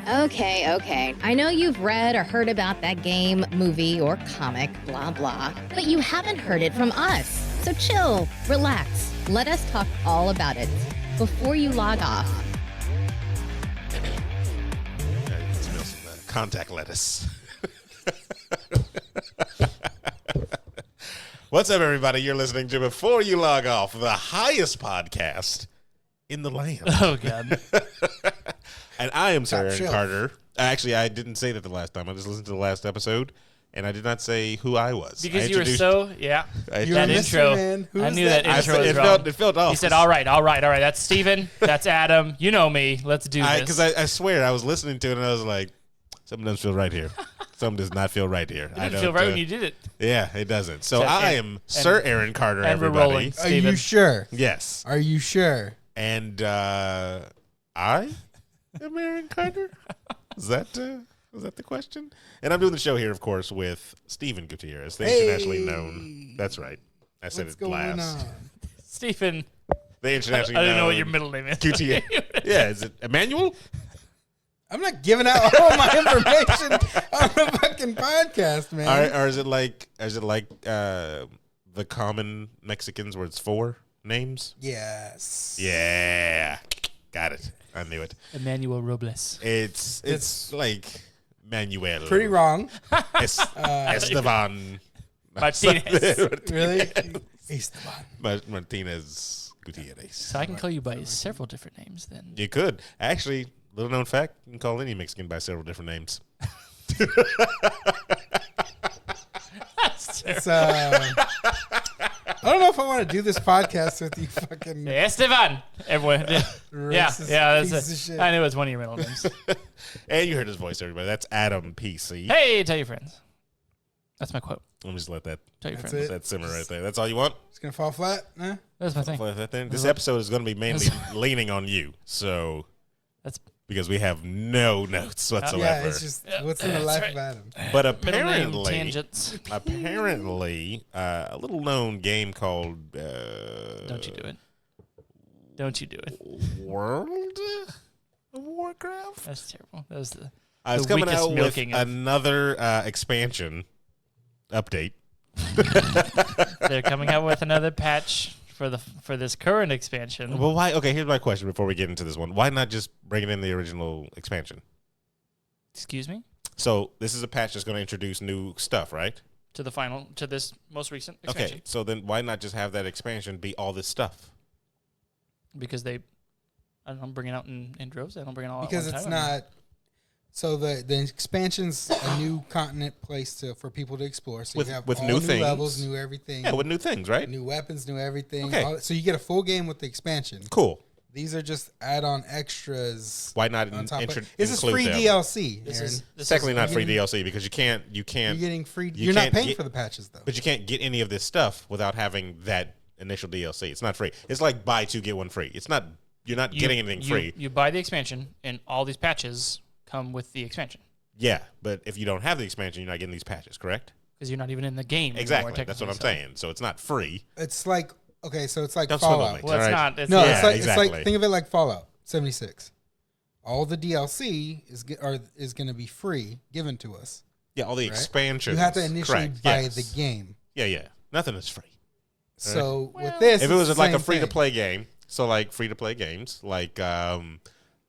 Okay. I know you've read or heard about that game, movie, or comic, blah, blah, but you haven't heard it from us. So chill, relax, let us talk all about it before you log off. It smells of contact lettuce. What's up, everybody? You're listening to Before You Log Off, the highest podcast in the land. Oh, God. And I am Sir Aaron shelf. Carter. Actually, I didn't say that the last time. I just listened to the last episode, and I did not say who I was. Because you were so, yeah. You're That a intro, mystery man. Who I is knew that I intro said, was it wrong. felt off. He said, all right. That's Steven. That's Adam. You know me. Let's do this. Because I swear, I was listening to it, and I was like, something doesn't feel right here. Something does not feel right here. It didn't feel right when you did it. Yeah, it doesn't. So So, I and- am Sir Aaron Carter, and we're everybody. rolling. Are you Steven. sure? Yes. Are you sure? And I am Aaron Carter. Is that the question? And I'm doing the show here, of course, with Steven Gutierrez, the internationally known. That's right. I said What's it going last. on? Stephen, The I internationally don't known. know what your middle name is. Gutierrez. Yeah, is it Emmanuel? I'm not giving out all my information on the fucking podcast, man. Or is it like the common Mexicans where it's 4 names? Yes. Yeah. Got it. I knew it. Emmanuel Robles. It's like Manuel. Pretty wrong. Esteban. Martinez. Really? Esteban. Martinez Gutierrez. So I can call you by several different names then. You could. Actually, little known fact, you can call any Mexican by several different names. That's terrible. It's, I don't know if I want to do this podcast with you fucking Esteban. Everyone. racist That's piece of shit. I knew it was one of your middle names. And you heard his voice, everybody. That's Adam PC. Hey, tell your friends. That's my quote. Let me just let that, Tell your That's friends. it. that simmer right there. That's all you want? It's going to fall flat? Nah? That's my thing. Let that thing. This episode is going to be mainly leaning on you. So, That's because we have no notes whatsoever. Yeah, it's just what's in the that's life right. of Adam. But middle name apparently, tangents. a little known game called Don't you do it. Don't you do it. World of Warcraft. That's terrible. That was the It's coming weakest out with milking of- another expansion update. They're coming out with another patch for this current expansion. Well, why? Okay, here's my question before we get into this one. Why not just bring it in the original expansion? Excuse me? So this is a patch that's going to introduce new stuff, right? To this most recent expansion. Okay, so then why not just have that expansion be all this stuff? Because they, I don't know, bring it out in droves. They don't bring it all Because at one it's time. not. So the expansion's a new continent place for people to explore. So With- you have with all new things. levels, new everything, Yeah, with new things, right? new weapons, new everything. Okay. So you get a full game with the expansion. Cool. These are just add-on extras. Why not on top include of This is free them? DLC. This Aaron. is It's technically not free getting- DLC because you can't, You're getting free. you You're not can't paying get- for the patches though. but you can't get any of this stuff without having that initial DLC. It's not free. It's like buy 2 get 1 free. It's not. You're not getting anything free. You buy the expansion, and all these patches come with the expansion. Yeah, but if you don't have the expansion, you're not getting these patches, correct? Because you're not even in the game Exactly. anymore, That's what I'm technically, saying. So it's not free. It's like so it's like Don't swim on Fallout. me. So. Well, it's All right. not. It's No, not. Yeah, it's like exactly. think of it like Fallout 76. All the DLC is going to be free, given to us. Yeah, all the Right? expansions. You have to initially correct, buy yes. the game. Yeah. Nothing is free. So Well, with this, If it was it's the like a same free to thing. play game, so like free to play games, like how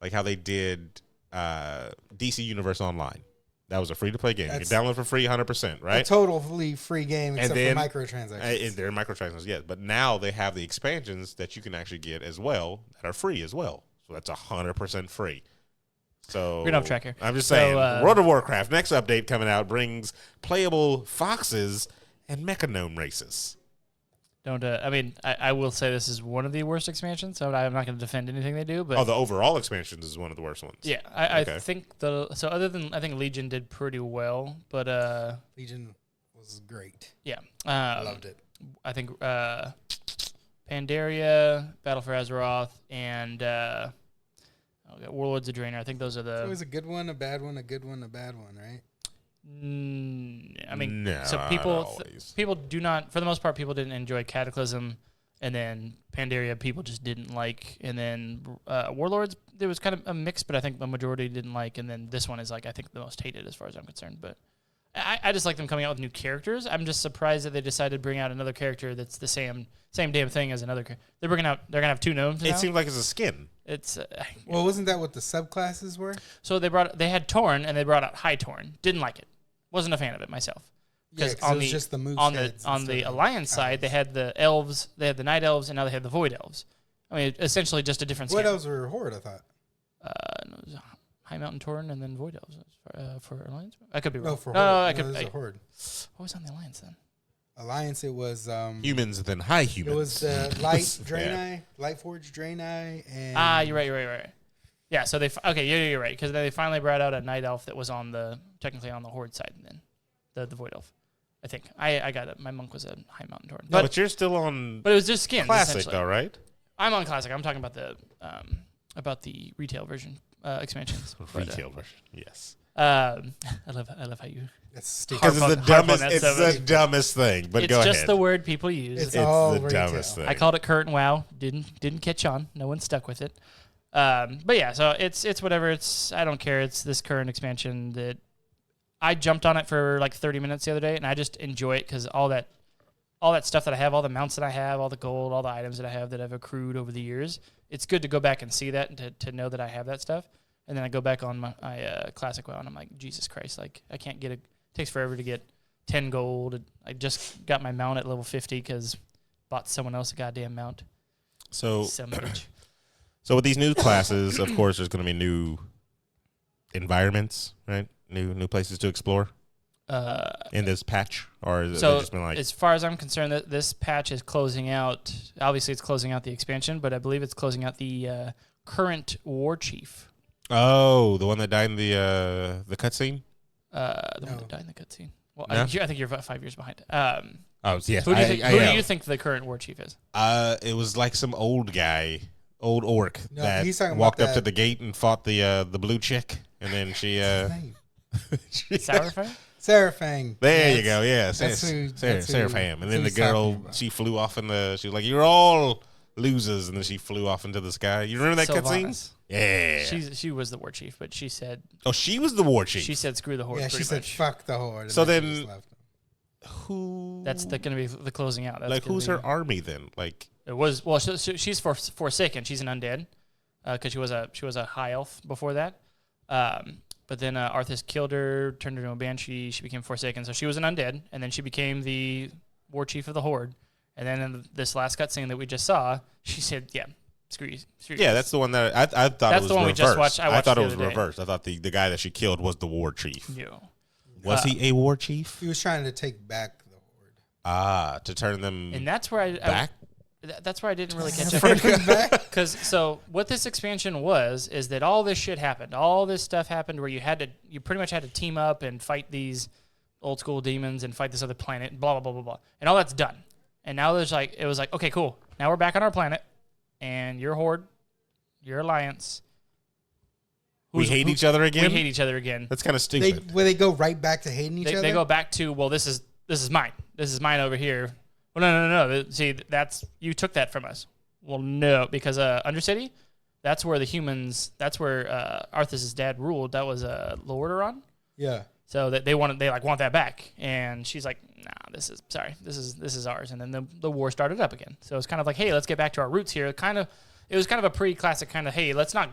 they did DC Universe Online. That was a free to play game. You That's- could download for free 100%, a right? totally free game except then- for microtransactions. They're microtransactions, yes. But now they have the expansions that you can actually get as well that are free as well. So that's 100% free. So We're off track here. I'm just saying, So, World of Warcraft next update coming out brings playable foxes and mecha gnome races. Don't. I mean, I will say this is one of the worst expansions, so I'm not going to defend anything they do. But Oh, the overall expansions is one of the worst ones. yeah, I Okay. think other than I think Legion did pretty well, but Legion was great. yeah, I loved it. I think Pandaria, Battle for Azeroth, and Warlords of Draenor. I think those are It's always the. a good one, a bad one, a good one, a bad one, right? I mean, No, so not people always. people do not, for the most part, people didn't enjoy Cataclysm and then Pandaria people just didn't like, and then Warlords there was kind of a mix, but I think the majority didn't like, and then this one is like I think the most hated as far as I'm concerned. But I just like them coming out with new characters. I'm just surprised that they decided to bring out another character that's the same damn thing as another character. They're gonna have two gnomes now. It seems like it's a skin. It's Well, wasn't that what the subclasses were? so they had Torn and they brought out High Torn. Didn't like it. Wasn't a fan of it myself. Yeah, Because 'cause it was just the moves on heads the instead of Alliance side, they had the elves, they had the night elves, and now they have the void elves. I mean, essentially just a different. What skin. else were Horde? I thought. No, it was High Mountain Torn and then void elves for Alliance. I could be wrong. No, for no, Horde. no, I No, could. it was a Horde. What was on the Alliance then? Alliance. It was Humans than high It humans. was the Light Yeah. Draenei, Light Forge Draenei, and You're right. Yeah, so you're right because they finally brought out a night elf that was technically on the Horde side, and then the void elf. I think I got it. My monk was a High Mountain Torn, No, but you're still on but it was just skins. classic essentially. though, right? I'm on classic. I'm talking about the retail version expansions. But, Retail version, yes. I love how you. That's stupid. Because it's the harp on dumbest. that It's so the much. dumbest thing. But It's go just ahead. the word people use. It's It's all the retail. dumbest thing. I called it current WoW. Didn't catch on. No one stuck with it. But yeah, so it's whatever. I don't care. It's this current expansion that I jumped on it for like 30 minutes the other day, and I just enjoy it because all that stuff that I have, all the mounts that I have, all the gold, all the items that I have that I've accrued over the years. It's good to go back and see that and to know that I have that stuff. And then I go back on my classic WoW, and I'm like, Jesus Christ, like I can't get it. Takes forever to get 10 gold. I just got my mount at level 50 because bought someone else a goddamn mount. So, Some bitch. so with these new classes, of course, there's going to be new environments, right? New places to explore in this patch, or is it So just been like? as far as I'm concerned, that this patch is closing out. Obviously, it's closing out the expansion, but I believe it's closing out the current war chief. Oh, the one that died in the cutscene. The No. one that died in the cutscene. Well, No? I think you're about 5 years behind. Oh, yes. Who do you am. think the current war chief is? It was like some old guy, old orc No, that he's talking walked about up to that- the gate and fought the blue chick, and then she. Name? Sourfang? Seraphang. There you go. Yeah, that's who- that's who- Seraphim. And that's then who the he's talking girl, about. she flew off she was like, "You're all losers," and then she flew off into the sky. You remember that cutscene? Sylvanas. Yeah. She was the war chief, but she said she was the war chief. she said screw the horde. Yeah, she pretty said much. fuck the Horde. and So she then- just left. Who? That's going to be the closing out. That's like gonna who's be- her army then? Like It was well. She's Forsaken. She's an undead because she was a high elf before that. But then Arthas killed her, turned her into a banshee. She became Forsaken, so she was an undead, and then she became the war chief of the Horde. And then in this last cutscene that we just saw, she said, "Yeah, screw you." yeah, that's the one that I thought That's it was the one we reversed. just watched. I watched thought the it was other day. reversed. I thought the guy that she killed was the war chief. Yeah. Was he a war chief? He was trying to take back the Horde. To turn them And that's where back. that's where I didn't really catch Turn up. him back? Because so what this expansion is that all this shit happened. All this stuff happened where you pretty much had to team up and fight these old school demons and fight this other planet. And blah blah blah blah blah. And all that's done. And now it was like okay, cool. Now we're back on our planet, and your Horde, your Alliance. We hate each other again. We hate each other again. That's kind of stupid. They go right back to hating each other. They go back to well, this is mine. This is mine over here. Well, no. See, you took that from us. Well, no, because Undercity, that's where the humans. That's where Arthas' dad ruled. That was Lordaeron. Yeah. So that they want that back, and she's like, nah, this is ours. And then the war started up again. So it's kind of like, hey, let's get back to our roots here. It was kind of a pre-classic kind of, hey, let's not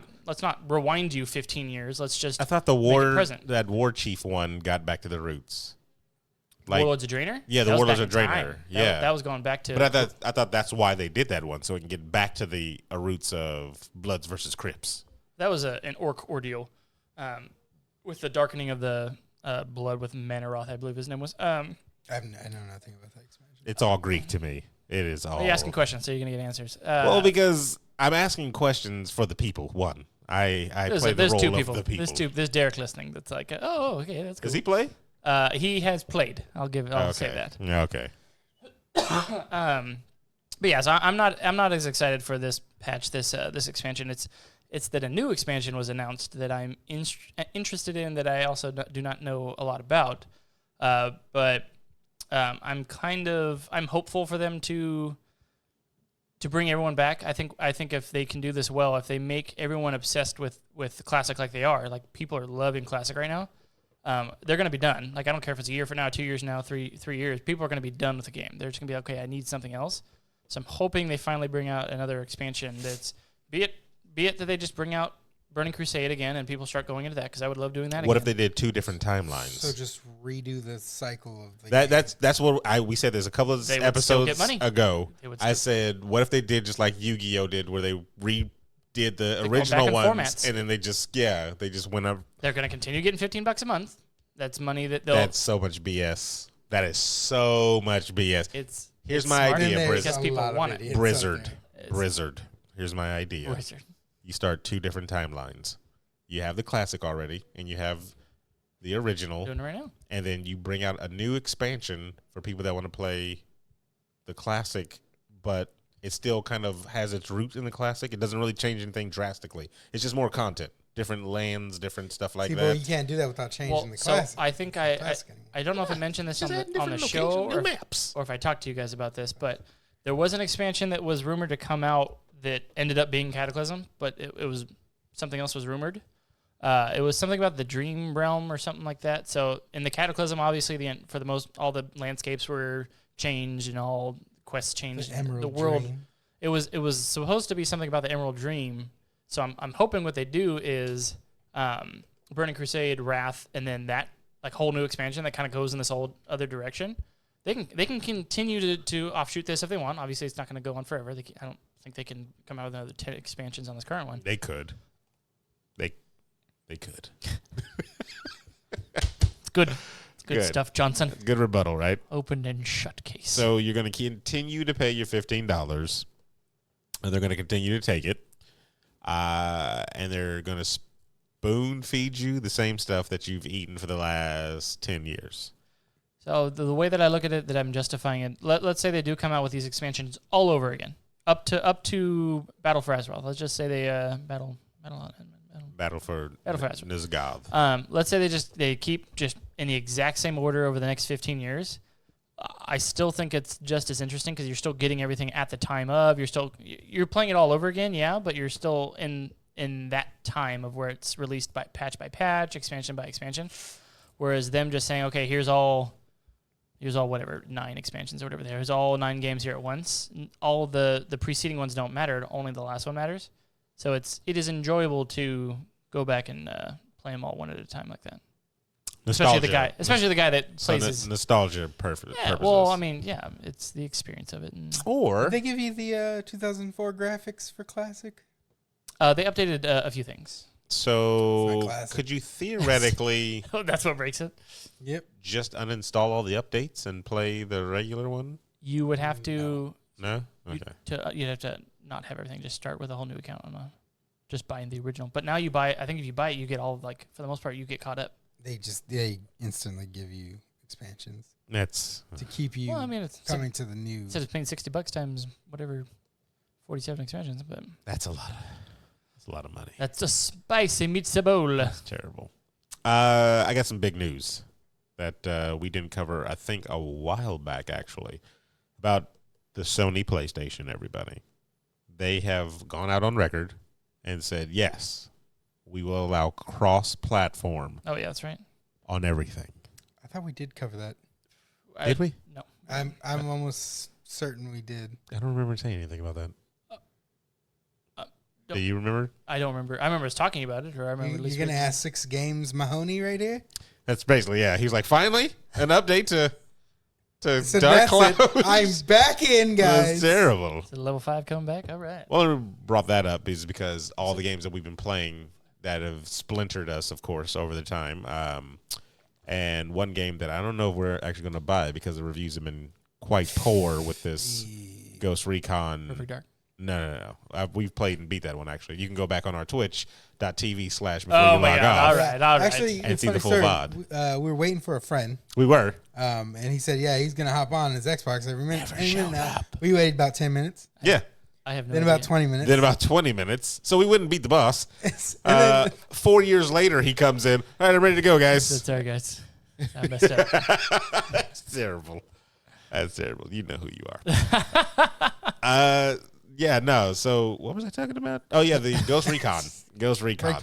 rewind you 15 years. Let's just. I thought the present. that war chief one got back to the roots. Like, Warlords of Draenor? Yeah, the That was Warlords back of in Draenor. time. Yeah. That was going back to. but I thought that's why they did that one, so it can get back to the roots of Bloods versus Crips. That was an orc ordeal, with the darkening of the blood with Manaroth, I believe his name was. I know nothing about that expansion. It's all Greek to me. It is all. Are you asking questions, so you're gonna get answers? Well, because I'm asking questions for the people. One, I play the role two of people. the people. There's Derek listening. That's like, oh, okay, that's cool. Does he play? He has played. I'll say that. Yeah, okay. But yeah, so I'm not as excited for this patch, this expansion. It's that a new expansion was announced that I'm interested in that I also do not know a lot about. But I'm hopeful for them to to bring everyone back, I think if they can do this well, if they make everyone obsessed with Classic like they are, like people are loving Classic right now, they're going to be done. Like I don't care if it's a year from now, 2 years from now, three years. People are going to be done with the game. They're just going to be okay. I need something else. So I'm hoping they finally bring out another expansion. That's be it that they just bring out Burning Crusade again, and people start going into that because I would love doing that. What again. if they did 2 different timelines? So just redo the cycle of the game. That's what we said. There's a couple of They would still episodes get money. ago. I said, what if they did just like Yu-Gi-Oh did, where they redid the go original back in ones, formats. and then they just went up. They're going to continue getting $15 a month. That's money that they'll. That's so much BS. That is so much BS. Here's it's my smart idea, because people want it. Blizzard. Here's my idea. Blizzard. You start 2 different timelines. You have the Classic already, and you have the original. Doing it right now. And then you bring out a new expansion for people that want to play the Classic, but it still kind of has its roots in the Classic. It doesn't really change anything drastically. It's just more content, different lands, different stuff like that. Well, you can't do that without changing the Classic. So I think I don't know if I mentioned this on the show or if I talked to you guys about this, but there was an expansion that was rumored to come out that ended up being Cataclysm, but it was something else was rumored. It was something about the Dream Realm or something like that. So in the Cataclysm, obviously, all the landscapes were changed and all quests changed. The world. Dream. It was supposed to be something about the Emerald Dream. So I'm hoping what they do is Burning Crusade, Wrath, and then that like whole new expansion that kind of goes in this old other direction. They can continue to offshoot this if they want. Obviously, it's not going to go on forever. I don't think they can come out with another 10 expansions on this current one. They could. They could. It's good. It's good stuff, Johnson. Good rebuttal, right? Open and shut case. So you're going to continue to pay your $15, and they're going to continue to take it, and they're going to spoon feed you the same stuff that you've eaten for the last 10 years. So the way that I look at it, that I'm justifying it, let's say they do come out with these expansions all over again, up to Battle for Azeroth. Let's just say they Battle for Azeroth. Nizhgard. Let's say they keep just in the exact same order over the next 15 years. I still think it's just as interesting because you're still getting everything at the time of. You're playing it all over again, yeah, but you're still in that time of where it's released by patch, expansion by expansion. Whereas them just saying, okay, here's all whatever 9 expansions or whatever. There's all 9 games here at once. All the preceding ones don't matter. Only the last one matters. So it is enjoyable to go back and play them all one at a time like that. Nostalgia. Especially the guy that plays his nostalgia purposes. Well, I mean, yeah, it's the experience of it. Or did they give you the 2004 graphics for Classic? They updated a few things. So could you theoretically? That's what breaks it. Yep. Just uninstall all the updates and play the regular one. You would have to. No. Okay. You'd have to not have everything. Just start with a whole new account on just buying the original. But now you buy it. I think if you buy it, you get all for the most part, you get caught up. They instantly give you expansions. That's to keep you. Well, I mean, it's coming to the new. Instead of paying $60 times whatever, 47 expansions. But that's a lot. That's a lot of money. That's a spicy meatball. That's terrible. I got some big news that we didn't cover. I think a while back actually about the Sony PlayStation. Everybody, they have gone out on record and said yes. We will allow cross-platform. Oh yeah, that's right. On everything. I thought we did cover that. Did we? No. I'm almost certain we did. I don't remember saying anything about that. Do you remember? I don't remember. I remember us talking about it, or I remember. You're gonna ask 6 games Mahoney right here. That's basically He's like, finally an update to So Dark Cloud. I'm back in, guys. That's terrible. Is level 5 coming back? All right. Well, I brought that up is because all the games that we've been playing that have splintered us, of course, over the time. And one game that I don't know if we're actually going to buy because the reviews have been quite poor with this Ghost Recon. Perfect Dark. No. We've played and beat that one, actually. You can go back on our twitch.tv/before you log God. off. All right. Actually, and see the full story. VOD. We were waiting for a friend. We were. And he said, he's going to hop on his Xbox every minute. We waited about 10 minutes. Yeah. I have no Then idea. about 20 minutes. Then about 20 minutes. So we wouldn't beat the boss. And then 4 years later, he comes in. All right, I'm ready to go, guys. Sorry, guys. I messed up. That's terrible. That's terrible. You know who you are. Yeah, no. So what was I talking about? Oh yeah, the Ghost Recon. Ghost Recon.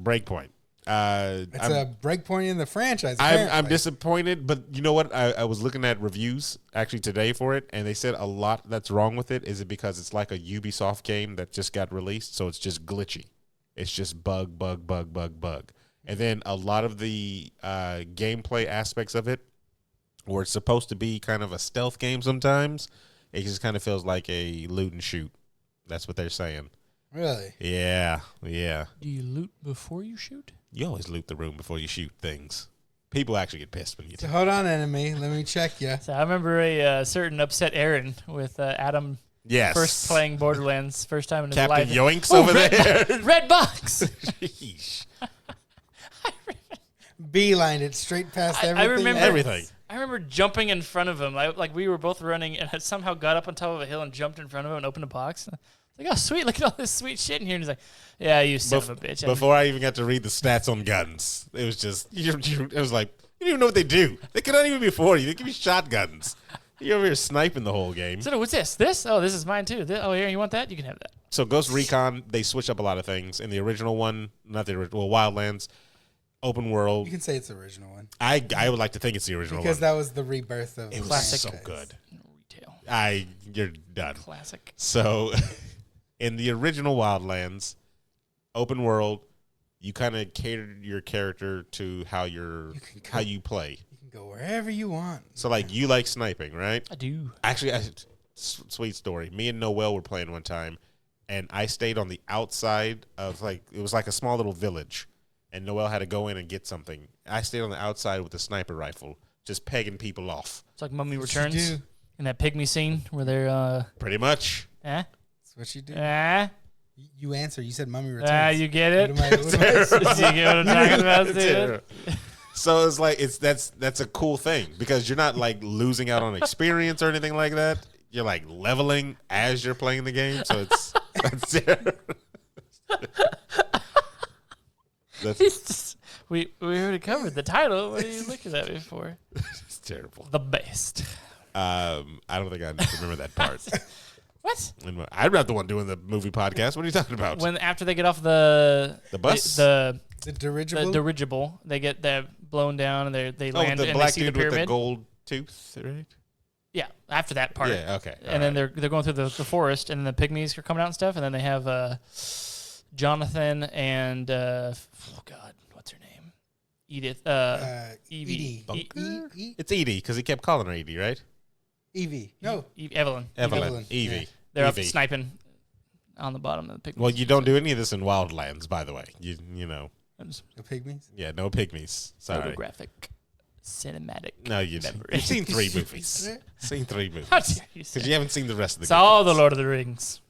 Breakpoint. It's a breakpoint in the franchise. I'm disappointed, but you know what? I was looking at reviews actually today for it, and they said a lot that's wrong with it. Is it because it's like a Ubisoft game that just got released, so it's just glitchy. It's just bug. And then a lot of the gameplay aspects of it, where it's supposed to be kind of a stealth game sometimes, it just kind of feels like a loot and shoot. That's what they're saying. Really? Yeah. Do you loot before you shoot? You always loot the room before you shoot things. People actually get pissed when you do. So hold on, enemy. Let me check you. So I remember a certain upset Aaron with Adam. Yes. First playing Borderlands, first time in his Captain life. Yoinks over there. Red box. Sheesh. Beelined it straight past everything. I remember Everything. I remember jumping in front of him. Like we were both running, and I somehow got up on top of a hill and jumped in front of him and opened a box. Like, oh, sweet, look at all this sweet shit in here. And he's like, yeah, you son of a bitch. Before I even got to read the stats on guns, it was just, it was like, you don't even know what they do. They could not even be for you. They give you shotguns. You're over here sniping the whole game. So what's this? This? Oh, this is mine too. Oh, here, you want that? You can have that. So Ghost Recon, they switch up a lot of things. In the original one, not the original, Wildlands, open world. You can say it's the original one. I would like to think it's the original because one. that was the rebirth of It was Classic. so good. Retail. You're done. Classic. So, in the original Wildlands, open world, you kind of catered your character to how you play. You can go wherever you want. So, like, you like sniping, right? I do. Actually, sweet story. Me and Noel were playing one time, and I stayed on the outside of, like, it was like a small little village, and Noel had to go in and get something. I stayed on the outside with a sniper rifle, just pegging people off. It's like Mummy That's Returns in that pygmy scene where they're Pretty much. eh? That's what you do. You answer. You said Mummy Returns. You get it? What am I You get what I'm talking about, dude? So it's like that's a cool thing because you're not like losing out on experience or anything like that. You're like leveling as you're playing the game. So we already covered the title. What are you looking at me for? It's terrible. The best. I don't think I remember that part. What? I'm not the one doing the movie podcast. What are you talking about? When after they get off the bus, the dirigible. the dirigible, they get blown down and they land the and black they see the dude with pyramid. the gold tooth, right? Yeah, after that part. Yeah, okay. And then they're going through the forest, and then the pygmies are coming out and stuff, and then they have Jonathan and oh God, what's her name? Edith. Evie. Edie. It's Edie because he kept calling her Edie, right? Evie. No. Evelyn. Evie. Yeah. They're up Evie. sniping on the bottom of the pygmies. Well, you don't do any of this in Wildlands, by the way. You know. The pygmies. Yeah, no pygmies. Sorry. Photographic, cinematic. No, you've seen 3 movies. Seen 3 movies. How dare you say Because you haven't seen the rest of the It's all the movies. Lord of the Rings.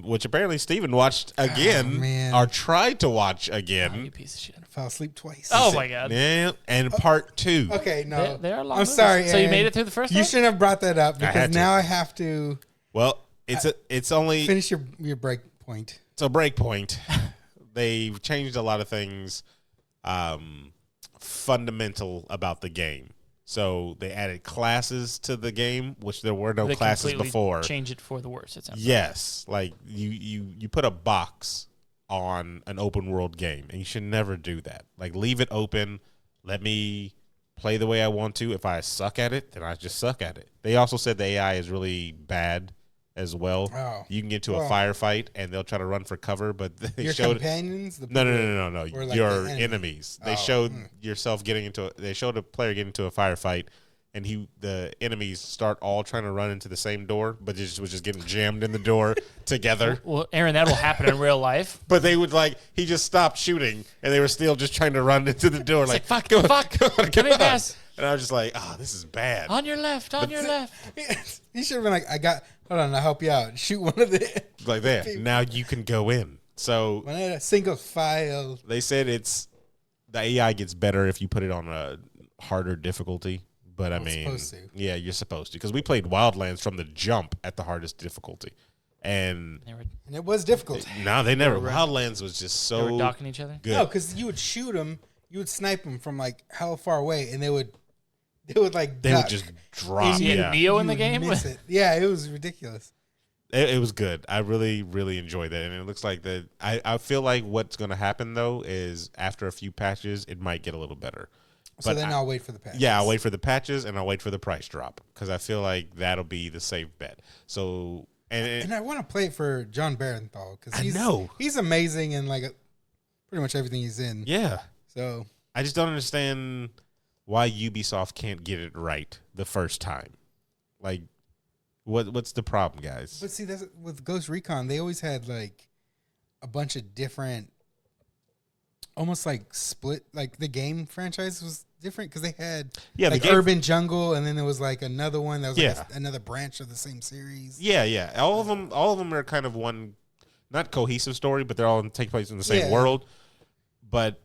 Which apparently Steven watched again, man. or tried to watch Oh, you again. piece of shit. Fell asleep twice. Oh my God. Yeah, and part 2. Okay, no. They are long I'm movies. sorry. So you Aaron. made it through the first You one? shouldn't have brought that up because had to. now I have to Well, it's only finish your break point. it's a break point. They've changed a lot of things fundamental about the game. So they added classes to the game, which there were no They classes completely before. Change it for the worse. It sounds Yes, like you put a box on an open world game, and you should never do that. Like, leave it open. Let me play the way I want to. If I suck at it, then I just suck at it. They also said the AI is really bad as well. Oh. You can get to a firefight, and they'll try to run for cover, but they Your showed companions? no. Or like Your the enemy? enemies. They Oh, showed yourself getting into. They showed a player getting into a firefight, and the enemies start all trying to run into the same door, but was just getting jammed in the door together. Well, Aaron, that will happen in real life. But they would he just stopped shooting, and they were still just trying to run into the door. Like, fuck, come on, fuck, come on, let come me on. pass. And I was just like, this is bad. On your left, on your left. You should have been like, hold on, I'll help you out. Shoot one of the Like there. Now you can go in. So one of the single file. they said the AI gets better if you put it on a harder difficulty. But I mean, supposed to. Yeah, you're supposed to, because we played Wildlands from the jump at the hardest difficulty, and And it was difficult. no, they never. Wildlands was just They were so docking each other. good. No, because you would shoot them, you would snipe them from like hell far away, and they would They would duck. just drop. Is he a Yeah. Neo in You the would game? miss it. Yeah, it was ridiculous. It was good. I really, really enjoyed that, and it looks like that. I feel like what's going to happen though is after a few patches, it might get a little better. So then I'll wait for the patches. Yeah, I'll wait for the patches, and I'll wait for the price drop because I feel like that'll be the safe bet. So and I want to play it for John Barenthal because he's amazing in like pretty much everything he's in. Yeah. So I just don't understand why Ubisoft can't get it right the first time. Like, what's the problem, guys? But see, that's with Ghost Recon. They always had like a bunch of different, almost like split. Like the game franchise was different because they had like Urban Jungle, and then there was like another one that was like another branch of the same series. Yeah. All of them are kind of one, not cohesive story, but they're all take place in the same world. But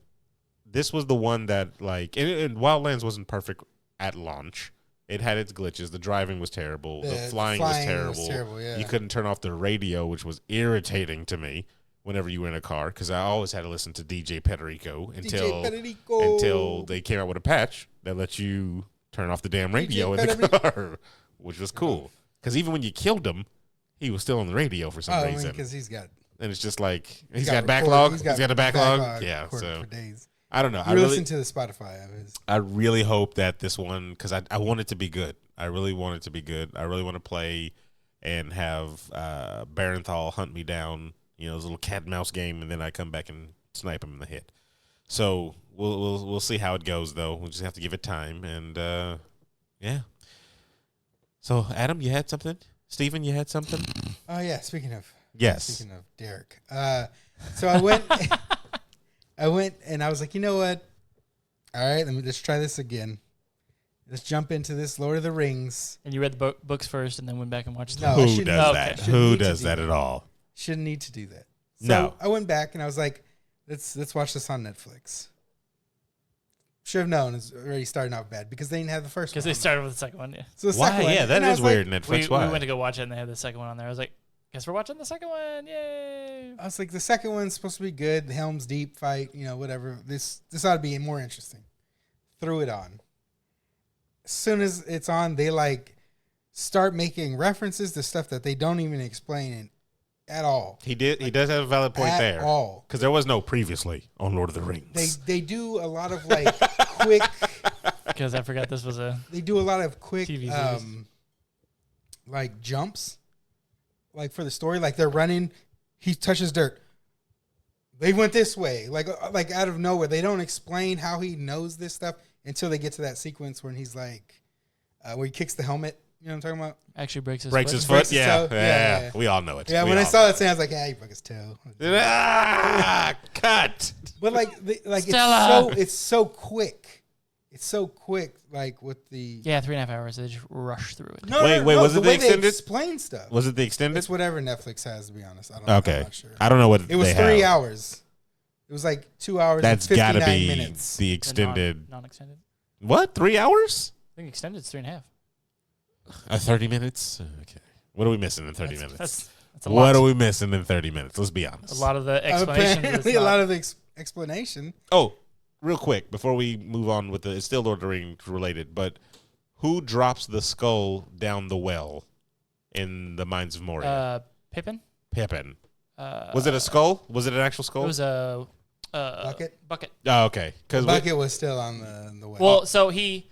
this was the one that like, and Wildlands wasn't perfect at launch. It had its glitches. The driving was terrible. The flying was terrible. Yeah. You couldn't turn off the radio, which was irritating to me whenever you were in a car because I always had to listen to DJ Pederico until they came out with a patch that let you turn off the damn radio in the car, which was cool. Because even when you killed him, he was still on the radio for some reason. Because he's got... And it's just like, he's got backlog. He's got a backlog. Yeah, so... For days. I don't know. I really listen to the Spotify of his. I really hope that this one, because I want it to be good. I really want it to be good. I really want to play and have Barenthal hunt me down, this little cat and mouse game, and then I come back and snipe him in the head. So we'll see how it goes, though. We'll just have to give it time, and yeah. So Adam, you had something? Steven, you had something? Oh yeah. Speaking of Derek, so I went. I went and I was like, you know what? All right, let's try this again. Let's jump into this Lord of the Rings. And you read the books first and then went back and watched them? No, who does that? Who does that at all? Shouldn't need to do that. So no. I went back and I was like, let's watch this on Netflix. Should have known it's already starting out bad because they didn't have the first one. Because they started with the second one, yeah. So the second one, yeah, that is weird, Netflix. We went to go watch it and they had the second one on there. I was like, guess we're watching the second one. Yay. I was like, the second one's supposed to be good. The Helm's Deep fight, whatever. This ought to be more interesting. Threw it on. As soon as it's on, they like start making references to stuff that they don't even explain at all. He does have a valid point there. At all. Because there was no previously on Lord of the Rings. They do a lot of like quick. Because I forgot this was a. They do a lot of quick TV series. Like jumps. Like for the story, like they're running, he touches dirt. They went this way, like out of nowhere. They don't explain how he knows this stuff until they get to that sequence when he's like, where he kicks the helmet. You know what I'm talking about? Actually breaks his foot. Breaks his Yeah. toe. Yeah. We all know it. Yeah, when I saw that scene, I was like, he broke his toe. Cut. But it's so quick. It's so quick, like with the 3.5 hours. They just rush through it. Wait, was it the extended? They explain stuff. Was it the extended? It's whatever Netflix has, to be honest. I'm not sure. I don't know what it was. 3 hours. It was like 2 hours. That's and 59 gotta be minutes. the extended. Non-extended. What? 3 hours? I think extended is 3.5. 30 minutes. Okay. What are we missing in 30 minutes? That's a lot. What are we missing in 30 minutes? Let's be honest. A lot of the explanation. Apparently, a lot of the explanation. Oh. Real quick, before we move on with it's still Lord of the Rings related, but who drops the skull down the well in the Mines of Moria? Pippin. Was it a skull? Was it an actual skull? It was a bucket. Oh, okay. The bucket was still on the well. Well, so he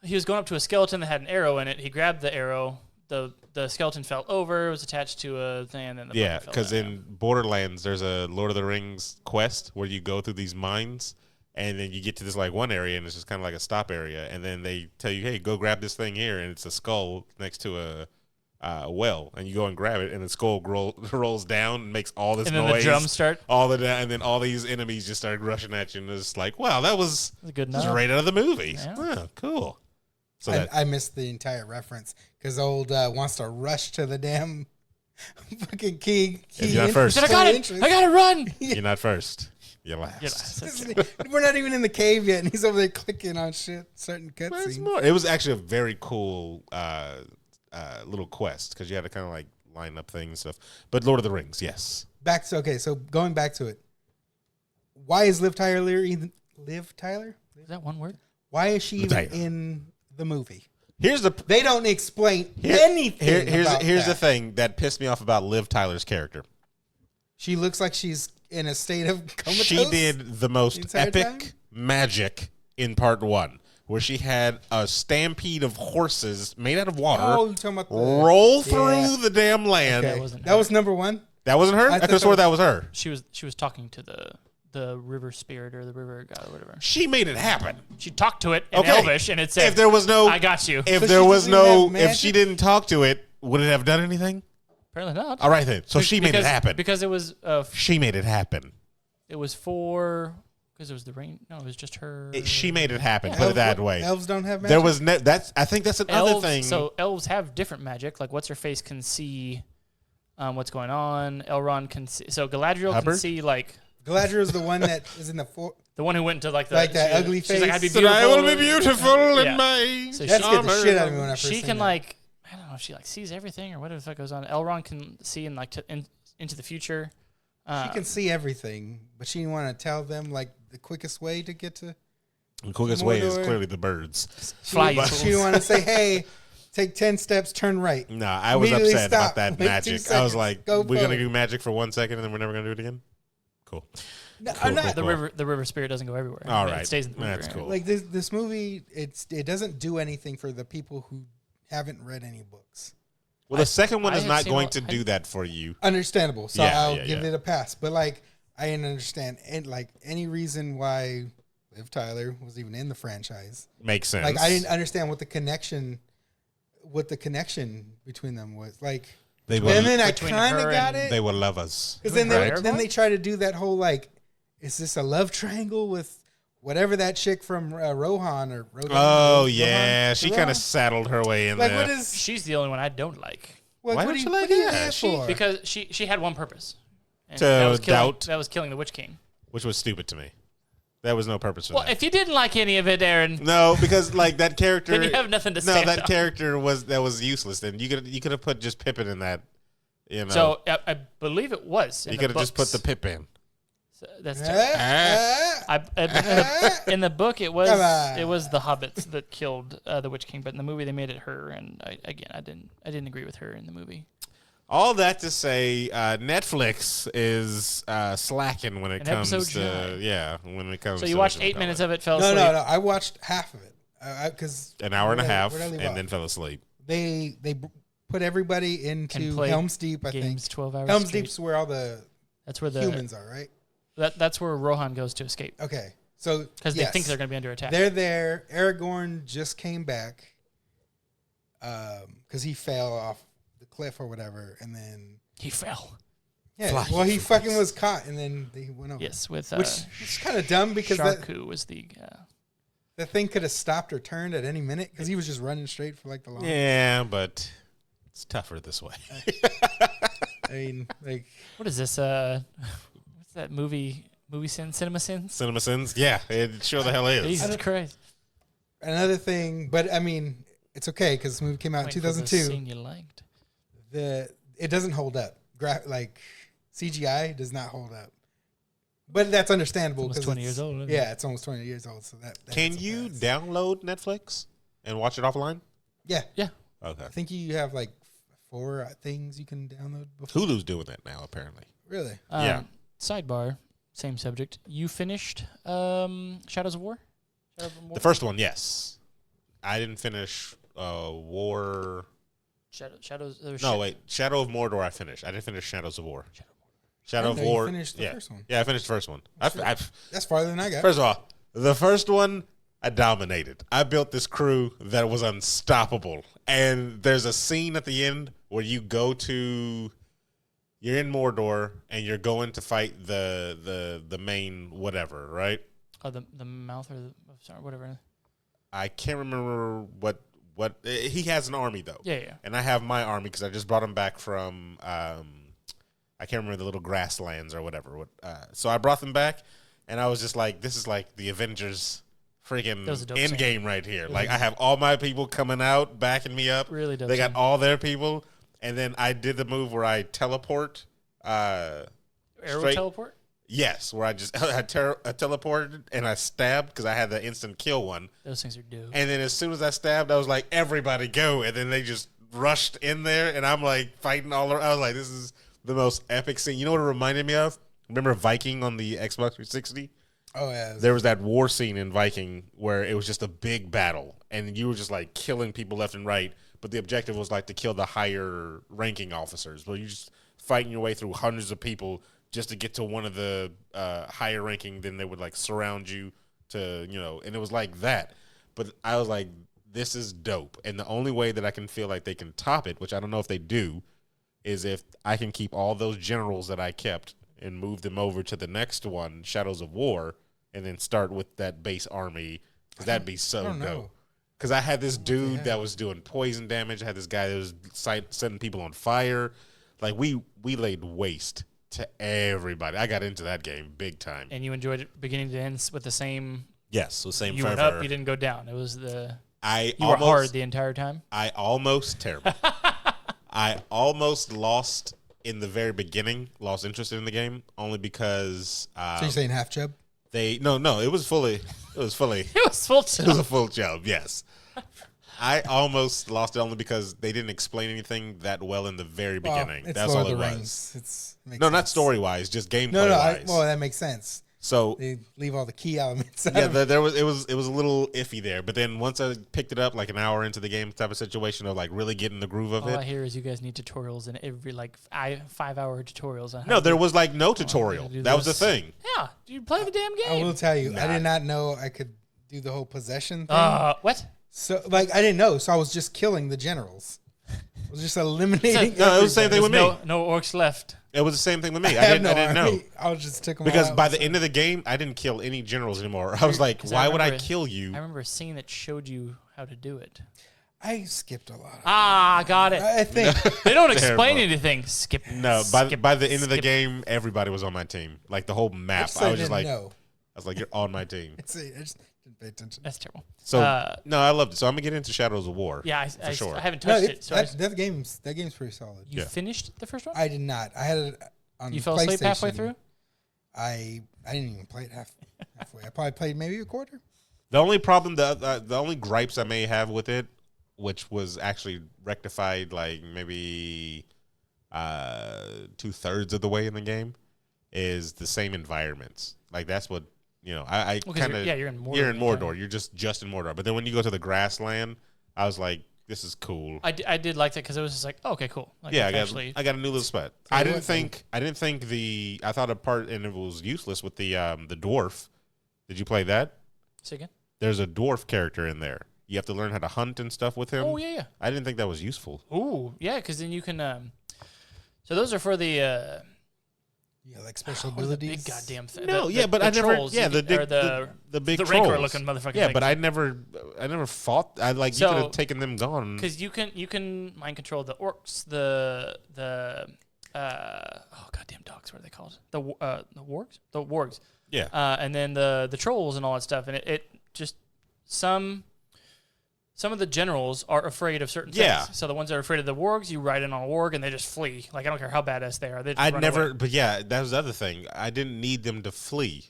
was going up to a skeleton that had an arrow in it. He grabbed the arrow. The skeleton fell over. It was attached to a thing, and then the bucket fell because down. in Borderlands, there's a Lord of the Rings quest where you go through these mines. And then you get to this like one area, and it's just kind of like a stop area. And then they tell you, "Hey, go grab this thing here," and it's a skull next to a well. And you go and grab it, and the skull rolls down and makes all this and noise. And then the drums start. And then all these enemies just start rushing at you, and it's like, wow, that was good just right out of the movie. Yeah. Oh, cool. So I missed the entire reference because old wants to rush to the damn fucking key. You're not first. I got it. I got to run. You're not first. You're last. We're not even in the cave yet, and he's over there clicking on shit, certain cutscenes. It was actually a very cool little quest because you had to kind of like line up things and stuff. But Lord of the Rings, yes. So going back to it, why is Liv Tyler? Is that one word? Why is she even in the movie? They don't explain anything. Here's the thing that pissed me off about Liv Tyler's character. She looks like she's in a state of comatose. She did the most epic time? magic in part 1, where she had a stampede of horses made out of water Oh, you're talking about roll through the damn land. Okay. wasn't That her. was number 1. That wasn't her? I could have swore that was her. She was talking to the river spirit or the river god or whatever. She made it happen. She talked to it in Okay. Elvish, and it said, If there was no, I got you. If So there she was doesn't even no, have if she magic? didn't talk to it, would it have done anything? Apparently not. All right then. So she made it happen. Because it was She made it happen. it was for because it was the rain. No, it was just her. She made it happen. Put it that way. Elves don't have magic. There was that's. I think that's another elves, thing. So elves have different magic. Like what's her face can see what's going on. Elrond can see. So Galadriel Hubbard? can see like Galadriel is the one that is in the the one who went into like that ugly She's like, I'd be face. beautiful. I will be beautiful Yeah. in my. So That scared the summer. shit out of me when I first She seen can that. like I don't know if she like sees everything or whatever the fuck goes on. Elrond can see and like into the future. She can see everything, but she didn't want to tell them like the quickest way to get to. The quickest way is Mordor. clearly the birds. fly. She didn't want to say, "Hey, take 10 steps, turn right." No, I was Immediately upset stop. about that Wait 2 magic. I seconds. was like, Go we're gonna forward. do magic for 1 second and then we're never gonna do it again. Cool. No, Cool, I'm not cool. The river spirit doesn't go everywhere. All It right. stays in the river. That's cool. like this movie. It doesn't do anything for the people who haven't read any books. Well, the second one I is have not seen going all- to do that for you. Understandable, so Yeah, I'll yeah, give yeah. it a pass. But like, I didn't understand any reason why Liv Tyler was even in the franchise. Makes sense. Like, I didn't understand what the connection between them was. Like, They and will. then I Between kind of her got and- it They will love us. because then Right? they try to do that whole like, is this a love triangle with whatever that chick from Rohan or Rohan? Oh Rohan? yeah, she kind Rohan? of saddled her way in Like, there. what is? She's the only one I don't like What, Why what don't do you you like what do you her? have She- for? because she had one purpose. And To doubt? That was killing the Witch King. Which was stupid to me. There was no purpose for Well, that. if you didn't like any of it, Aaron, No, because like that character. then you have nothing to No, stand that on. character was useless. Then you could have put just Pippin in that. You know, So I believe it was. In you the could have just put books. the Pip in. So that's Ah. in the book. It Come on. was the hobbits that killed the Witch King, but in the movie they made it her. And I didn't agree with her in the movie. All that to say, Netflix is slacking when it An comes episode to when it comes. So to you watched what you 8 call minutes it. of it, fell No, asleep. no, no. I watched half of it because An hour and a half, where'd I leave and off? then fell asleep. They put everybody Can into play Helm's Deep. I think Games 12 hours. Helm's straight. Deep's where all the That's where the humans are, right? that's where Rohan goes to escape Okay, so because they think they're going to be under attack. they're there. Aragorn just came back because he fell off the cliff or whatever, and then He fell. yeah, well he fucking was caught, and then he went over. Yes, with Which is kind of dumb because Sharku was the. that thing could have stopped or turned at any minute because he was just running straight for like the long. Yeah, but it's tougher this way. I mean, like What is this? What's that movie? Movie sin? Cinema sins? Cinema sins. Yeah, it sure the hell is. Jesus Christ! another thing, but I mean, it's okay because this movie came out in Wait for the 2002. scene you liked. It doesn't hold up. Like CGI does not hold up, but that's understandable Almost because 20 years old, isn't it? Yeah, it's almost 20 years old. So that Can hits a you pass. download Netflix and watch it offline? Yeah, Okay. I think you have like 4 things you can download. Before. Hulu's doing that now, apparently. Really? Yeah. Sidebar, same subject. You finished Shadows of War? The first one, yes. I didn't finish War. Shadows. No, wait. Shadow of Mordor. I finished. I didn't finish Shadows of War. Shadow I of know you War. finished the yeah, first one. yeah. I finished the first one. That's farther than I got. First of all, the first one I dominated. I built this crew that was unstoppable. And there's a scene at the end where you're in Mordor and you're going to fight the main whatever, right? Oh, the mouth or sorry, whatever. I can't remember what he has an army though. Yeah. And I have my army because I just brought him back from I can't remember the little grasslands or whatever. So I brought them back, and I was just like, this is like the Avengers freaking That was a dope end scene. game right here. Like I have all my people coming out, backing me up. Really dope They got scene. all their people, and then I did the move where I teleport. Arrow straight- teleport. Yes, where I teleported and I stabbed because I had the instant kill one. Those things are dope. And then as soon as I stabbed, I was like, everybody go. And then they just rushed in there, and I'm like fighting all around. I was like, this is the most epic scene. You know what it reminded me of? Remember Viking on the Xbox 360? Oh, yeah. There was that war scene in Viking where it was just a big battle, and you were just like killing people left and right. But the objective was like to kill the higher ranking officers. But you just fighting your way through hundreds of people just to get to one of the higher ranking. Then they would like surround you to, and it was like that. But I was like, this is dope. And the only way that I can feel like they can top it, which I don't know if they do, is if I can keep all those generals that I kept and move them over to the next one, Shadows of War, and then start with that base army. Because that'd be so dope. Because I had this dude that was doing poison damage. I had this guy that was setting people on fire. Like, we laid waste to everybody. I got into that game big time. And you enjoyed it beginning to end with the same... Yes, the same you fervor. went up, you didn't go down. It was the... You were hard the entire time? I almost lost in the very beginning, lost interest in the game, only because... so you're saying half chub? No, it was fully... It was full chub. It was a full chub, yes. I almost lost it only because they didn't explain anything that well in the very beginning. It's That's Lord all of the it Rings. was. Makes not sense. story-wise, just gameplay-wise. Well, that makes sense. So they leave all the key elements out. Yeah, it was a little iffy there, but then once I picked it up, like an hour into the game type of situation, of like really getting the groove of all it. All I hear is you guys need tutorials and every 5-hour tutorials on. No, there was like no tutorial. That was the thing. Yeah, you play the damn game. I will tell you, I did not know I could do the whole possession thing. What? So I didn't know, so I was just killing the generals. I was just eliminating. No, it was the same thing with me. No orcs left. It was the same thing with me. I didn't know. I was just taking because by the end of the game, I didn't kill any generals anymore. I was like, why would I kill you? I remember a scene that showed you how to do it. I skipped a lot. Got it. I think they don't explain anything. Skip. No, by the end of the game, everybody was on my team. Like the whole map, I was just like, you're on my team. I just didn't pay attention. That's terrible. So no, I loved it. So I'm gonna get into Shadows of War. Yeah, for sure. I haven't touched it. So that game's pretty solid. You finished the first one? I did not. I had it on. You fell asleep halfway through? I didn't even play it halfway. I probably played maybe a quarter. The only problem, the only gripes I may have with it, which was actually rectified like maybe 2/3 of the way in the game, is the same environments. Like that's what I kind of you're in Mordor. You're in Mordor. You're just in Mordor. But then when you go to the grassland, I was like, this is cool. I did like that because it was just like, okay, cool. Like, yeah, I got a new little spot. I thought a part, and it was useless with the dwarf. Did you play that? Say again? There's a dwarf character in there. You have to learn how to hunt and stuff with him. Oh yeah. I didn't think that was useful. Ooh, yeah, because then you can. So those are for the. Like special abilities. The big goddamn thing. No, but I never. Yeah, the big the trolls. rancor looking motherfucker. Yeah, but I never fought. You could have taken them gone. Because you can mind control the orcs, the goddamn dogs. What are they called? The wargs. The wargs. Yeah. And then the trolls and all that stuff, and it just some of the generals are afraid of certain things. Yeah. So the ones that are afraid of the wargs, you ride in on a warg and they just flee. Like, I don't care how badass they are. They just run away. But yeah, that was the other thing. I didn't need them to flee.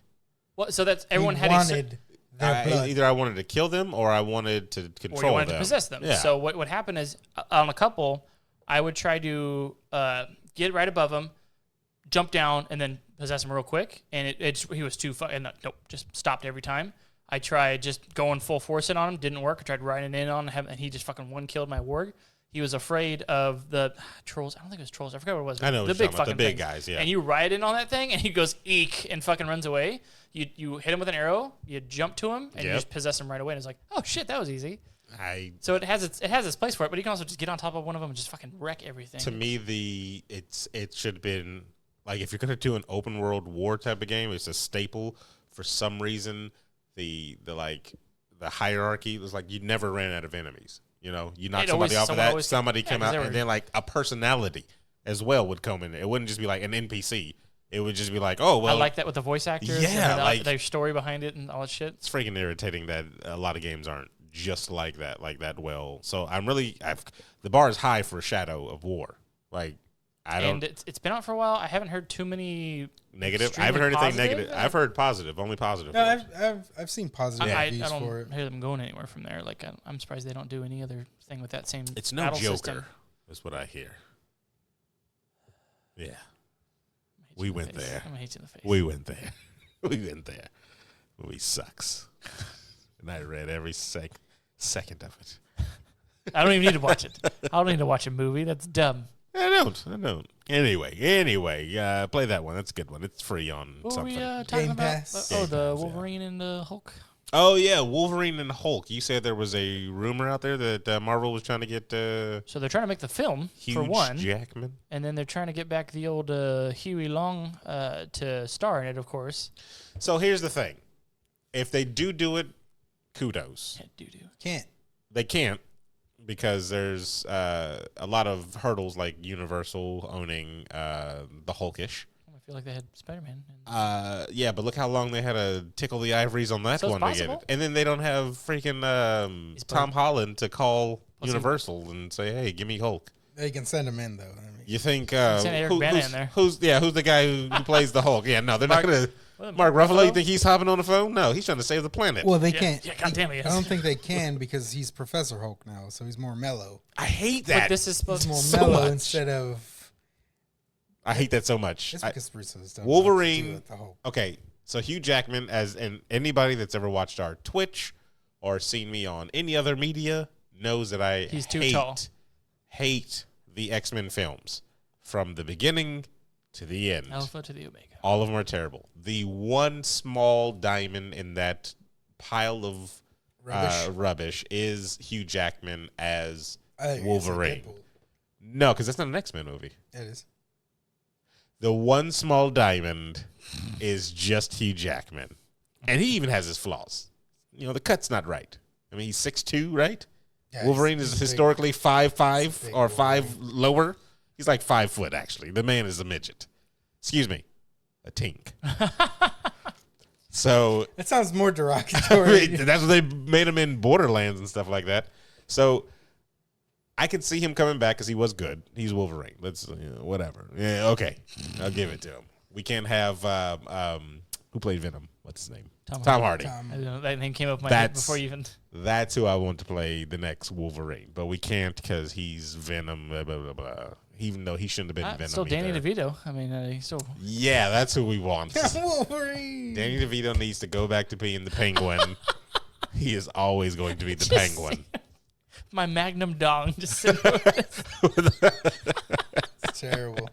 Well, so that's everyone had wanted their blood. Either I wanted to kill them or I wanted to control them. Or you wanted to possess them. Yeah. So what happened is, on a couple, I would try to get right above them, jump down, and then possess him real quick. And he was too far. And nope, just stopped every time. I tried just going full force in on him. Didn't work. I tried riding in on him, and he just fucking one-killed my warg. He was afraid of the trolls. I don't think it was trolls. I forgot what it was. I know the big fucking the big things. guys, yeah. And you ride in on that thing, and he goes eek and fucking runs away. You hit him with an arrow. You jump to him, and you just possess him right away. And it's like, oh shit, that was easy. So it has its place for it, but you can also just get on top of one of them and just fucking wreck everything. To me, it should have been like, if you're gonna do an open world war type of game, it's a staple. For some reason, the hierarchy was like you never ran out of enemies. You knock somebody off of that, somebody came out, and then like a personality as well would come in. It wouldn't just be like an NPC. It would just be like, oh well. I like that with the voice actors. Yeah, and like their story behind it and all that shit. It's freaking irritating that a lot of games aren't just like that well. So the bar is high for Shadow of War. Like, And it's been out for a while. I haven't heard too many negative. I haven't heard anything negative. I've heard positive, only positive. No, I've seen positive I reviews for it. don't hear them going anywhere from there. Like I'm surprised they don't do any other thing with that same. It's no battle Joker. system. That's what I hear. Yeah, we went there. I'm gonna hit you in the face. We went there. We went there. Movie sucks, and I read every second of it. I don't even need to watch it. I don't need to watch a movie. That's dumb. I don't. Anyway, play that one. That's a good one. It's free on What something. were we talking Game about? Pass. The Game Pass, Wolverine and the Hulk. Oh yeah, Wolverine and Hulk. You said there was a rumor out there that Marvel was trying to get So they're trying to make the film Hugh for one, Jackman. and then they're trying to get back the old Huey Long to star in it, of course. So here's the thing: if they do it, kudos. Yeah, doo-doo. Can't. They can't because there's a lot of hurdles, like Universal owning the Hulkish. I feel like they had Spider-Man. Yeah, but look how long they had to tickle the ivories on that So it's one to get it. possible. And then they don't have freaking Tom Holland to call Plus Universal and say, "Hey, give me Hulk." They can send him in though. I mean, You think Send Eric Bana who's, in there. who's the guy who plays the Hulk? Yeah, no, they're not gonna. What, Mark Ruffalo, you think he's hopping on the phone? No, he's trying to save the planet. well, they Yeah, can't. yeah, goddamn it, I yes. don't think they can because he's Professor Hulk now, so he's more mellow. I hate But that. this is supposed He's to more so mellow much. instead of. I hate that so much. It's because Russo's done Wolverine- do with the Hulk. Okay, so Hugh Jackman, and anybody that's ever watched our Twitch or seen me on any other media knows that I He's too tall. hate the X-Men films from the beginning to the end. Alpha to the Omega. All of them are terrible. The one small diamond in that pile of rubbish is Hugh Jackman as I think it's a Wolverine. Deadpool. No, because that's not an X-Men movie. It is. The one small diamond is just Hugh Jackman. And he even has his flaws. You know, the cut's not right. I mean, he's 6'2", right? Yeah, Wolverine he's is big. historically 5'5", big or 5 Wolverine. lower. He's like 5 foot, actually. The man is a midget. Excuse me, a tink. So That sounds more I derogatory. mean, that's what they made him in Borderlands and stuff like that. So I could see him coming back because he was good. He's Wolverine. Let's whatever. Yeah, okay, I'll give it to him. We can't have who played Venom. What's his name? Tom Hardy. I don't know, that name came up in my head before you even. That's who I want to play the next Wolverine, but we can't because he's Venom. Blah, blah, blah, blah. Even though he shouldn't have been Venom. Still Danny either. DeVito. I mean, he's still. Yeah, that's who we want. Wolverine. Danny DeVito needs to go back to being the Penguin. He is always going to be the Just Penguin. My Magnum dong just sitting over It's terrible.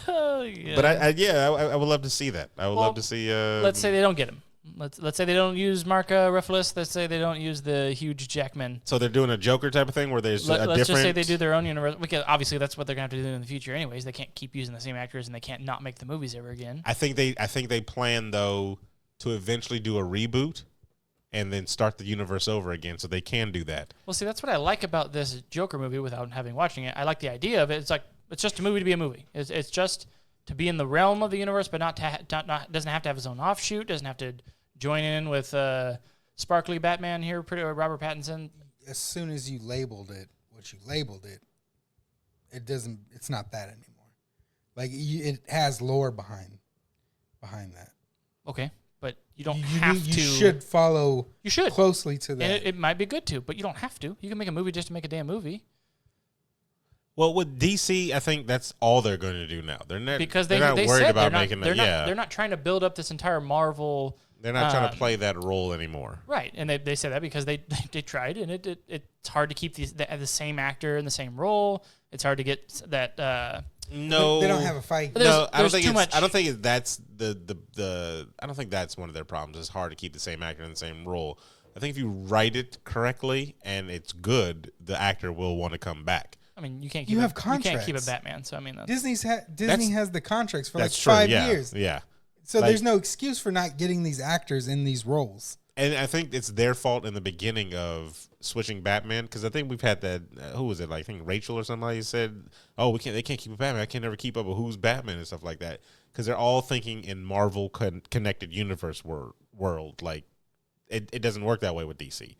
Oh, yeah. But I would love to see that. I would love to see. Let's say they don't get him. Let's say they don't use Mark Ruffalo. Let's say they don't use the huge Jackman. So they're doing a Joker type of thing where there's a different. Let's just say they do their own universe. Obviously, that's what they're going to have to do in the future, anyways. They can't keep using the same actors, and they can't not make the movies ever again. I think they plan though to eventually do a reboot, and then start the universe over again, so they can do that. Well, see, that's what I like about this Joker movie. Without having watching it, I like the idea of it. It's like it's just a movie to be a movie. It's just to be in the realm of the universe, but not doesn't have to have his own offshoot. Doesn't have to join in with sparkly Batman here, Robert Pattinson. As soon as you labeled it, what you labeled it, it doesn't. It's not that anymore. Like it has lore behind that. Okay, but you don't You have to. should follow. You should. Closely to that. And it might be good to, but you don't have to. You can make a movie just to make a damn movie. Well, with DC, I think that's all they're going to do now. They're not Because they're not worried said about making they're it. not, Yeah, they're not trying to build up this entire Marvel. they're not trying to play that role anymore. Right, and they said that because they tried, and it's hard to keep the same actor in the same role. It's hard to get that. No, They don't have a fight. But there's- No, I don't there's think too it's, much- I don't think that's the. I don't think that's one of their problems. It's hard to keep the same actor in the same role. I think if you write it correctly and it's good, the actor will want to come back. I mean, you can't. Keep You a, have You can't keep a contracts. Batman. So I mean, that's, Disney has the contracts for like That's true. 5 Yeah, years. yeah. So Like- there's no excuse for not getting these actors in these roles. And I think it's their fault in the beginning of switching Batman because I think we've had that. Who was it? Like I think Rachel or somebody said, "Oh, they can't keep a Batman. I can never keep up with who's Batman and stuff like that." Because they're all thinking in Marvel connected universe world. Like it doesn't work that way with DC.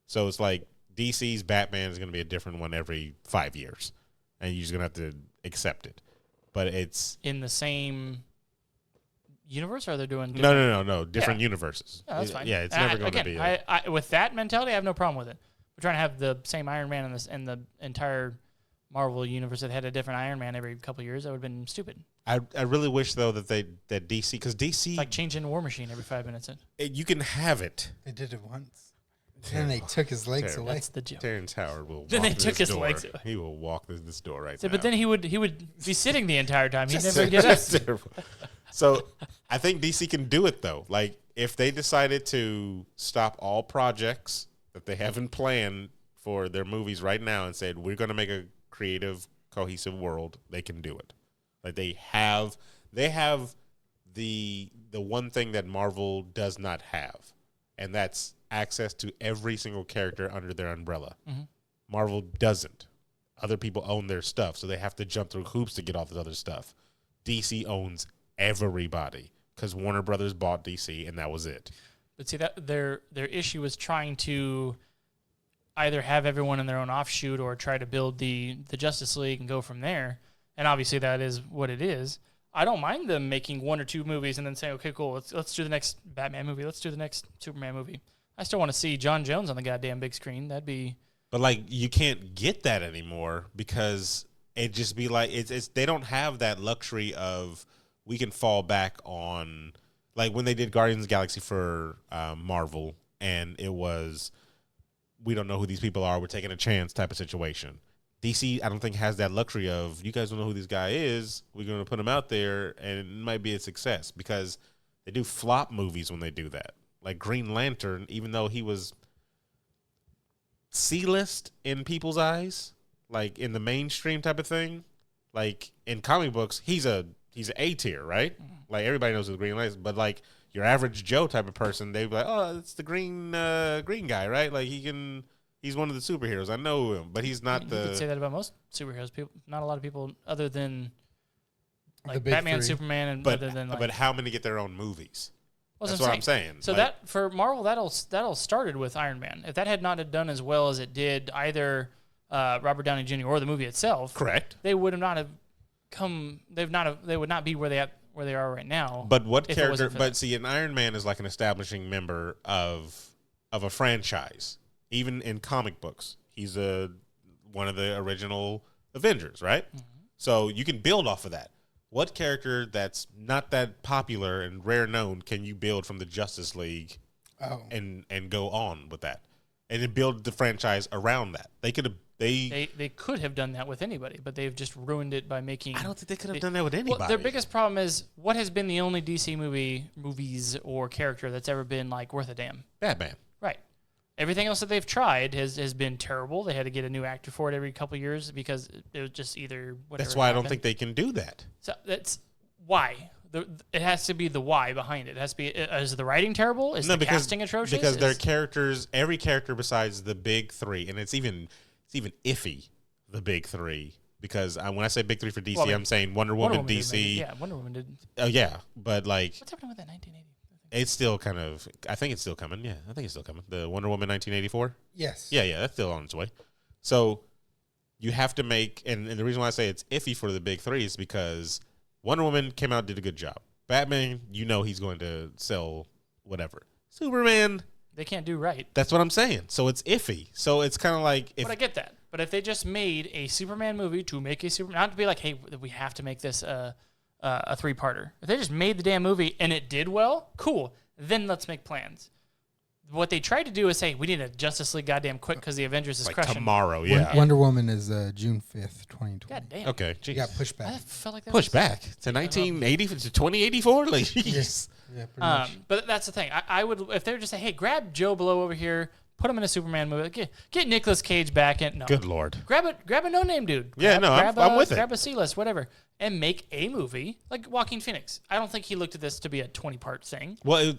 So it's like DC's Batman is going to be a different one every 5 years, and you're just going to have to accept it. but it's in the same universe, or they're doing no, different universes. Yeah, that's fine. Yeah, it's never going to be. I with that mentality, I have no problem with it. We're trying to have the same Iron Man in the entire Marvel universe that had a different Iron Man every couple of years. That would have been stupid. I really wish though that DC, because DC It's like changing War Machine every 5 minutes. you can have it. They did it once. And they took his legs Terrible. away. That's the joke. Terrence Howard will. Then walk they took his door. legs away. He will walk this door right So, now. but then he would be sitting the entire time. He'd never get up. That's terrible. So I think DC can do it though. Like if they decided to stop all projects that they haven't planned for their movies right now and said we're going to make a creative, cohesive world, they can do it. Like they have the one thing that Marvel does not have, and that's access to every single character under their umbrella. Mm-hmm. Marvel doesn't. Other people own their stuff, so they have to jump through hoops to get all this other stuff. DC owns everybody because Warner Brothers bought DC, and that was it. But see, that their issue is trying to either have everyone in their own offshoot or try to build the Justice League and go from there. And obviously that is what it is. I don't mind them making 1 or 2 movies and then saying, okay, cool, let's do the next Batman movie. Let's do the next Superman movie. I still want to see John Jones on the goddamn big screen. That'd be... But, like, you can't get that anymore because it just be like, it's they don't have that luxury of we can fall back on, like when they did Guardians of the Galaxy for Marvel, and it was, we don't know who these people are, we're taking a chance type of situation. DC, I don't think, has that luxury of, you guys don't know who this guy is, we're going to put him out there, and it might be a success, because they do flop movies when they do that. Like Green Lantern, even though he was C-list in people's eyes, like in the mainstream type of thing, like in comic books, he's an A-tier, right? Like everybody knows who the Green Lantern is, but like your average Joe type of person, they'd be like, oh, it's the green guy, right? Like he's one of the superheroes. I know him, but he's not You could say that about most superheroes. People, not a lot of people other than like Batman, 3. Superman, and but, other than like... But how many get their own movies? Well, That's what I'm saying. So like, that for Marvel, that'll started with Iron Man. If that had not done as well as it did, either Robert Downey Jr. or the movie itself, correct. They would not have come. They would not be where they are right now. But what if character? But see, an Iron Man is like an establishing member of a franchise. Even in comic books, he's one of the original Avengers, right? Mm-hmm. So you can build off of that. What character that's not that popular and rare known can you build from the Justice League and go on with that? And then build the franchise around that. They could have done that with anybody, but they've just ruined it by making... I don't think they could have done that with anybody. Well, their biggest problem is, what has been the only DC movies or character that's ever been like worth a damn? Batman. Right. Everything else that they've tried has been terrible. They had to get a new actor for it every couple of years because it was just either whatever. That's why I don't think they can do that. So that's why. It has to be the why behind it. It has to be, is the writing terrible? Is the casting atrocious? Because their characters, every character besides the big three, and it's even iffy, the big three. Because when I say big three for DC, I'm saying Wonder Woman DC. Yeah, Wonder Woman did. Oh, yeah. But like... What's happening with that 1980? It's still kind of... I think it's still coming. Yeah, I think it's still coming. The Wonder Woman 1984? Yes. Yeah, that's still on its way. So you have to make... And the reason why I say it's iffy for the big three is because Wonder Woman came out, did a good job. Batman, you know he's going to sell whatever. Superman... They can't do right. That's what I'm saying. So it's iffy. So it's kind of like... But I get that. But if they just made a Superman movie to make a Superman... Not to be like, hey, we have to make this... a 3-parter. If they just made the damn movie and it did well, cool. Then let's make plans. What they tried to do is say, we need a Justice League goddamn quick because the Avengers is like crushing. Tomorrow, yeah. Wonder Woman is June 5th, 2020. God damn. Okay, jeez. You got pushed back. I felt like that Push was, back to 1980 to 2084? Like, jeez. Yeah, pretty much. But that's the thing. I would, if they were just say, hey, grab Joe Blow over here, put him in a Superman movie, get Nicolas Cage back in. No. Good Lord. Grab a no-name dude. I'm with it. Grab a C-list, whatever, and make a movie like Joaquin Phoenix. I don't think he looked at this to be a 20-part thing. Well,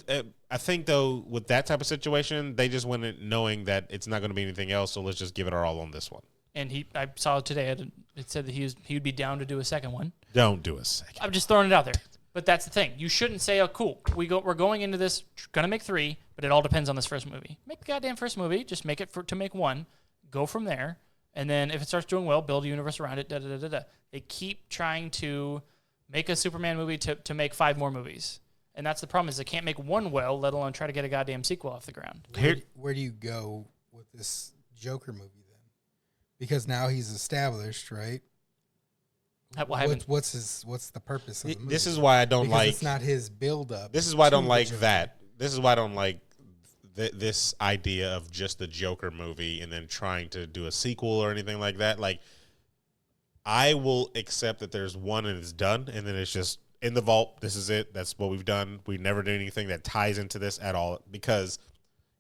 I think, though, with that type of situation, they just went in knowing that it's not going to be anything else, so let's just give it our all on this one. And I saw today, it said that he would be down to do a second one. Don't do a second. I'm just throwing it out there. But that's the thing. You shouldn't say, oh, cool, we're going into this, going to make 3, but it all depends on this first movie. Make the goddamn first movie. Just make it to make 1. Go from there. And then if it starts doing well, build a universe around it. They keep trying to make a Superman movie to make 5 more movies. And that's the problem is they can't make one well, let alone try to get a goddamn sequel off the ground. Where do you go with this Joker movie then? Because now he's established, right? What's the purpose of the movie? This is why I don't because like. It's not his build up. This is why I don't like that. This is why I don't like this idea of just the Joker movie and then trying to do a sequel or anything like that. Like, I will accept that there's one and it's done, and then it's just in the vault. This is it. That's what we've done. We never did anything that ties into this at all. Because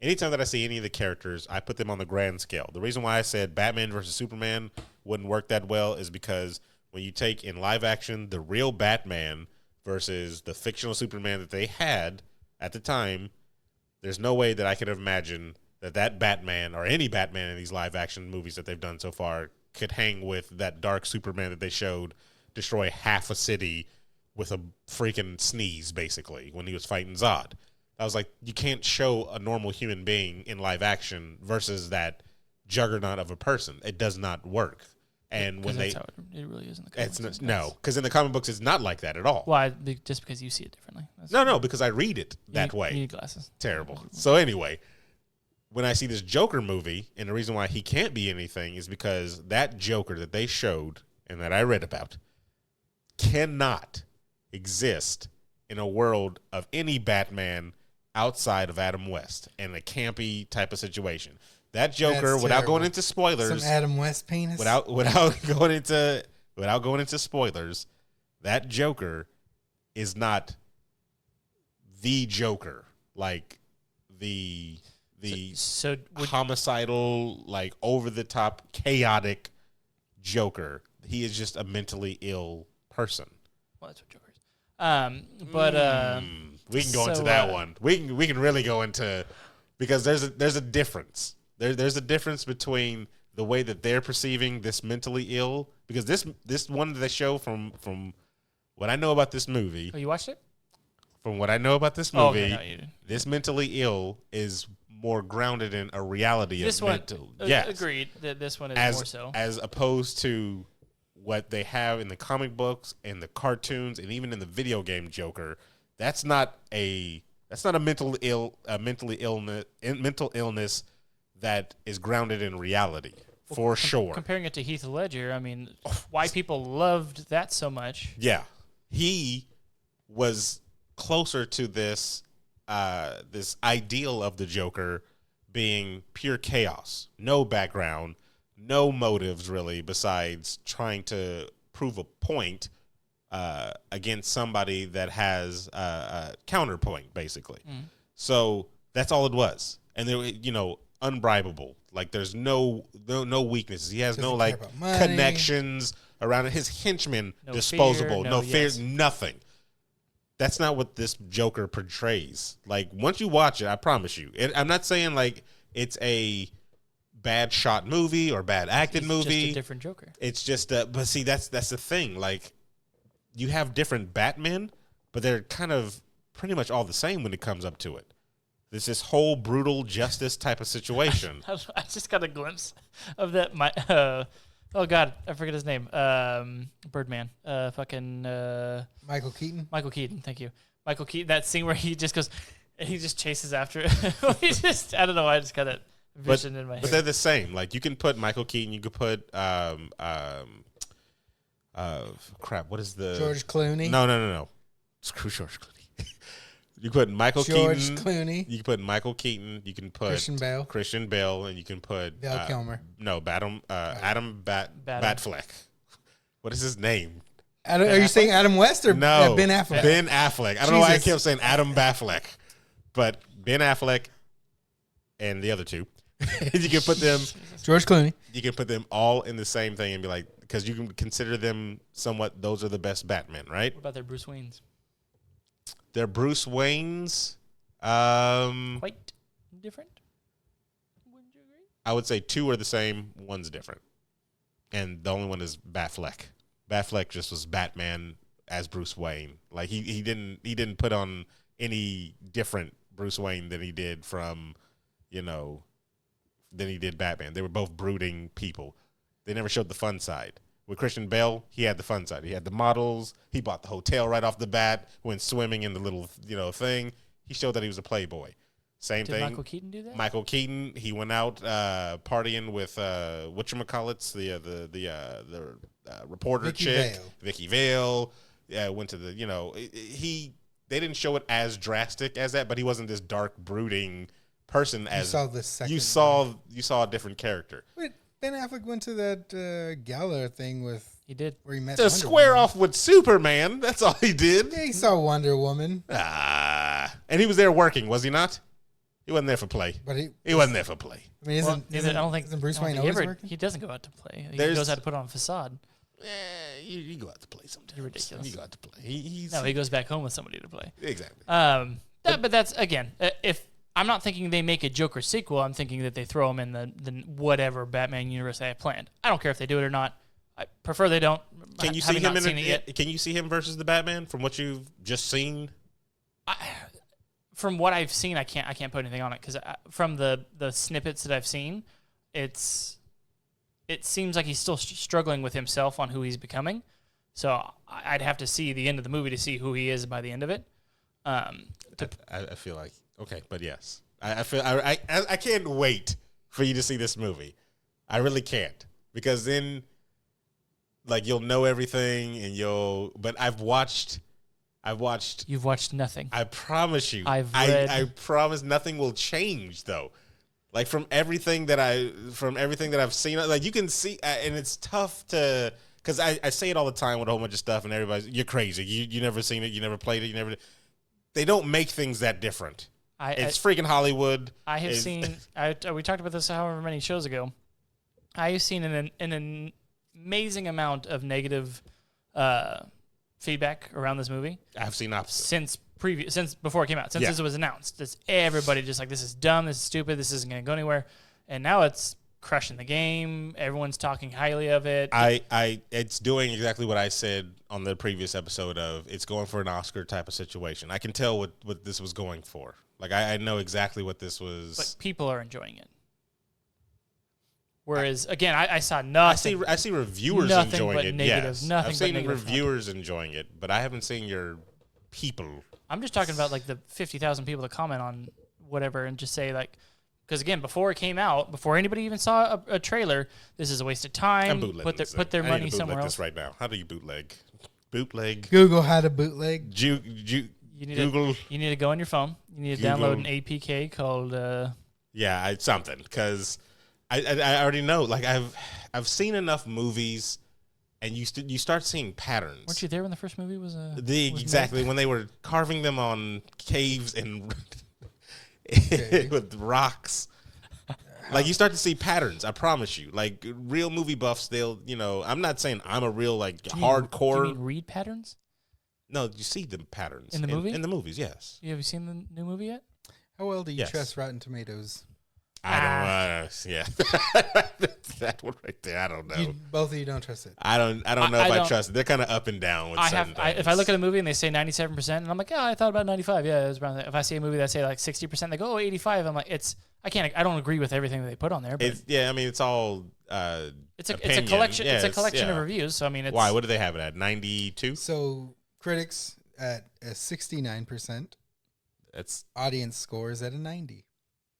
anytime that I see any of the characters, I put them on the grand scale. The reason why I said Batman versus Superman wouldn't work that well is because when you take in live action the real Batman versus the fictional Superman that they had at the time, there's no way that I could imagine that Batman or any Batman in these live action movies that they've done so far could hang with that dark Superman that they showed destroy half a city with a freaking sneeze, basically, when he was fighting Zod. I was like, you can't show a normal human being in live action versus that juggernaut of a person. It does not work. And when that's how it really is in the comic books. No, because in the comic books, it's not like that at all. Why? Just because you see it differently. No, because I read it that way. You need glasses. Terrible. So anyway, when I see this Joker movie, and the reason why he can't be anything is because that Joker that they showed and that I read about cannot exist in a world of any Batman outside of Adam West in a campy type of situation. That Joker, without going into spoilers, some Adam West penis. Without going into spoilers, that Joker is not the Joker, like the homicidal, like over the top, chaotic Joker. He is just a mentally ill person. Well, that's what Joker is. But we can go into that one. We can really go into, because there's a difference. There's a difference between the way that they're perceiving this mentally ill, because this one that they show from what I know about this movie. Oh, you watched it? From what I know about this movie, okay, no, you didn't. This mentally ill is more grounded in a reality this of one, mental. Yes, agreed. That this one is more so, as opposed to what they have in the comic books and the cartoons and even in the video game Joker. That's not a mental illness that is grounded in reality, for sure. Comparing it to Heath Ledger, I mean, why people loved that so much. Yeah. He was closer to this this ideal of the Joker being pure chaos, no background, no motives really, besides trying to prove a point against somebody that has a counterpoint, basically. So that's all it was. And there, unbribable. Like, there's no weaknesses. He has no like connections around it. His henchmen disposable, no fear, nothing. That's not what this Joker portrays. Like, once you watch it, I promise you. I'm not saying like it's a bad shot movie or bad acted movie. Just a different Joker. It's just but see, that's the thing. Like, you have different Batmen, but they're kind of pretty much all the same when it comes up to it. There's this whole brutal justice type of situation. I just got a glimpse of that. Oh God, I forget his name. Birdman. Michael Keaton. Michael Keaton. Thank you, Michael Keaton. That scene where he just goes and he just chases after it. I don't know. I just got that vision in my head. But they're the same. Like, you can put Michael Keaton. You could put crap. What is the George Clooney? No. Screw George Clooney. You put Michael George Keaton. Clooney. You can put Michael Keaton. You can put Christian Bale, and you can put Val Kilmer. No, Adam Batfleck. What is his name? Are you saying Adam West or no? Ben Affleck? Ben Affleck. I don't know why I kept saying Adam Batfleck, but Ben Affleck and the other two. You can put them. George Clooney. You can put them all in the same thing and be like, because you can consider them somewhat. Those are the best Batmen, right? What about their Bruce Waynes? They're Bruce Waynes. Quite different. Wouldn't you agree? I would say two are the same. One's different, and the only one is Batfleck. Batfleck just was Batman as Bruce Wayne. Like, he didn't put on any different Bruce Wayne than he did from, than he did Batman. They were both brooding people. They never showed the fun side. With Christian Bale, he had the fun side. He had the models. He bought the hotel right off the bat. Went swimming in the little thing. He showed that he was a playboy. Same Did thing. Michael Keaton do that? Michael Keaton, he went out partying with whatchamacallits, the reporter Vicky chick, Vale. Vicky Vale. Went to the they didn't show it as drastic as that, but he wasn't this dark, brooding person. You As saw the second. you saw a different character. Wait, Ben Affleck went to that gala thing with He did. where he met To Wonder square Woman. off with Superman, that's all he did. Yeah, he saw Wonder Woman, And he was there working, was he not? He wasn't there for play. but He wasn't there for play. I mean, Well, isn't I don't think isn't Bruce I don't Wayne think he always ever- working? He doesn't go out to play. He There's- knows how to put on a facade. You go out to play sometimes. You're ridiculous. You go out to play. He's No, he goes back home with somebody to play. exactly. But that's again, if I'm not thinking they make a Joker sequel, I'm thinking that they throw him in the whatever Batman universe they have planned. I don't care if they do it or not. I prefer they don't. Can you see having him not seen it yet? Can you see him versus the Batman from what you've just seen? From what I've seen, I can't put anything on it because from the snippets that I've seen, it seems like he's still struggling with himself on who he's becoming. So I'd have to see the end of the movie to see who he is by the end of it. I feel like okay, but yes, I can't wait for you to see this movie. I really can't because then, like, you'll know everything and But I've watched. You've watched nothing. I promise you. I've read. I promise nothing will change though. Like from everything that I've seen, like you can see, and it's tough to. Because I say it all the time with a whole bunch of stuff, and everybody's, you're crazy. You never seen it. You never played it. They don't make things that different. It's freaking Hollywood. I have seen. We talked about this however many shows ago. I have seen an amazing amount of negative feedback around this movie. I've seen opposite. Since before it came out, since this was announced. It's everybody just like, this is dumb, this is stupid, this isn't going to go anywhere. And now it's crushing the game. Everyone's talking highly of it. It's doing exactly what I said on the previous episode of it's going for an Oscar type of situation. I can tell what this was going for. Like I know exactly what this was. But people are enjoying it. Whereas again, I saw nothing. I see reviewers nothing enjoying but it. negative, Yes, nothing I've but seen negative reviewers enjoying it, but I haven't seen your people. I'm just talking about like the 50,000 people that comment on whatever and just say like, because again, before it came out, before anybody even saw a trailer, this is a waste of time. Put their money somewhere else. This right now. How do you bootleg? Bootleg. Google how to bootleg. Google. You need to go on your phone. You need to download an APK called. Something because I already know. Like I've seen enough movies, and you start seeing patterns. Weren't you there when the first movie was? Exactly when they were carving them on caves and with rocks. Like you start to see patterns. I promise you. Like real movie buffs, they'll. I'm not saying I'm a real hardcore. Do you mean read patterns? No, you see the patterns in the movie. In the movies, yes. Have you seen the new movie yet? How well do you Yes. trust Rotten Tomatoes? I don't. Yeah, that one right there. I don't know. Both of you don't trust it. I don't know if I trust it. They're kind of up and down with certain things. If I look at a movie and they say 97%, and I'm like, I thought about 95. Yeah, it was around that. If I see a movie that say like 60%, they go, 85. I'm like, I don't agree with everything that they put on there. But it's all. It's a opinion. collection. Yeah, it's a collection yeah. of reviews. So I mean, it's Why? What do they have it at? 92. So critics at a 69%. That's Audience scores at a 90.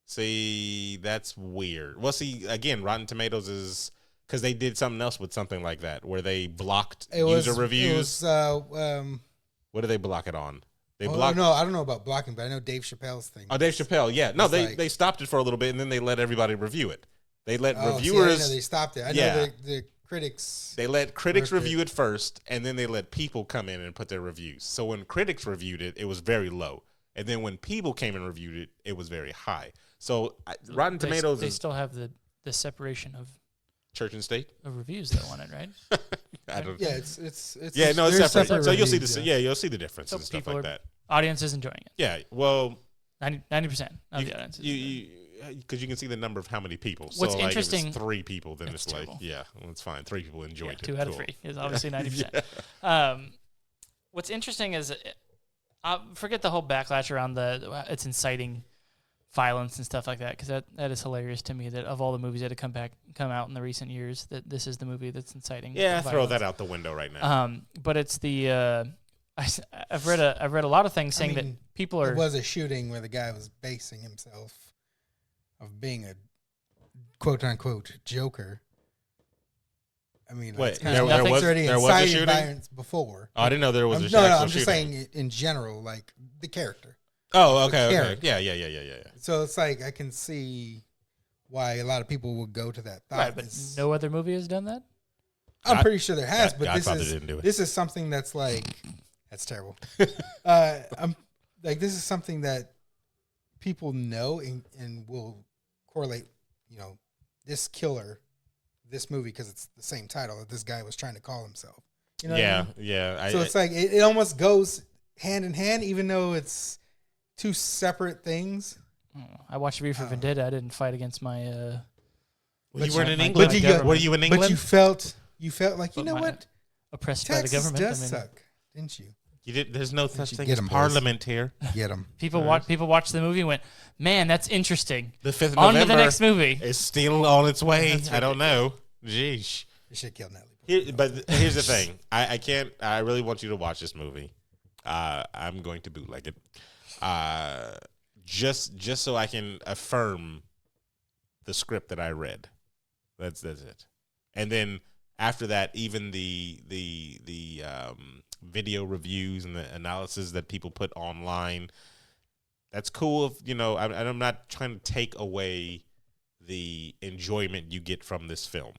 See, that's weird. Well, see, again, Rotten Tomatoes is because they did something else with something like that where they blocked user reviews. What do they block it on? They blocked. No, I don't know about blocking, but I know Dave Chappelle's thing. Oh, Dave Chappelle. Yeah, no, It's they stopped it for a little bit and then they let everybody review it. They let See, I reviewers. didn't know they stopped it. I Yeah. know the critics. They let critics Worked it. review it first, and then they let people come in and put their reviews. So when critics reviewed it, it was very low, and then when people came and reviewed it, it was very high. So Rotten Tomatoes They is still have the separation of church and state. reviews though on it, right? I don't. Yeah, it's Yeah, no, it's there's separate. So you'll see reviews, the yeah. you'll see the difference So and stuff people like are- that. Audience is enjoying it. Yeah, well, 90% of the audience. because you can see the number of how many people. What's so interesting- if it's 3 people, then That's it's like, terrible. yeah, well, it's fine. 3 people enjoyed it. 2 out of Cool. 3 is obviously 90%. What's interesting is, forget the whole backlash around it's inciting violence and stuff like that, because that is hilarious to me that of all the movies that have come out in the recent years, that this is the movie that's inciting. Yeah, violence. throw that out the window right now. But it's the I've read a lot of things saying that people are. It was a shooting where the guy was basing himself of being a quote unquote Joker. I mean, Wait, it's kind of there was already a incited shooting? violence before. Oh, I didn't know there was a No, actual I'm just shooting. saying in general, like the character. Oh, okay. character. Yeah. So it's like I can see why a lot of people would go to that thought. Right, but no other movie has done that. I'm pretty sure there has, but Godfather didn't do it. this is something that's like that's terrible. I'm like this is something that people know and will correlate. You know, this killer, this movie because it's the same title that this guy was trying to call himself. You know what I mean? Yeah. So it's like it almost goes hand in hand, even though it's two separate things. I watched V for Vendetta. I didn't fight against my. Well, you weren't in my England. government. Were you in England? But you felt like you But know my- what? Oppressed by the Texas government. does I mean, suck, didn't you? You did. There's no such you thing get as 'em, boys? Parliament here. Get them. people watched the movie and went, "Man, that's interesting." The 5th of On to November the next movie. is still on its way. That's I don't know. Jeez. You should kill Natalie. But here's the thing. I can't. I really want you to watch this movie. I'm going to bootleg it. Just so I can affirm the script that I read. That's it. And then after that, even the video reviews and the analysis that people put online, that's cool. If I'm not trying to take away the enjoyment you get from this film.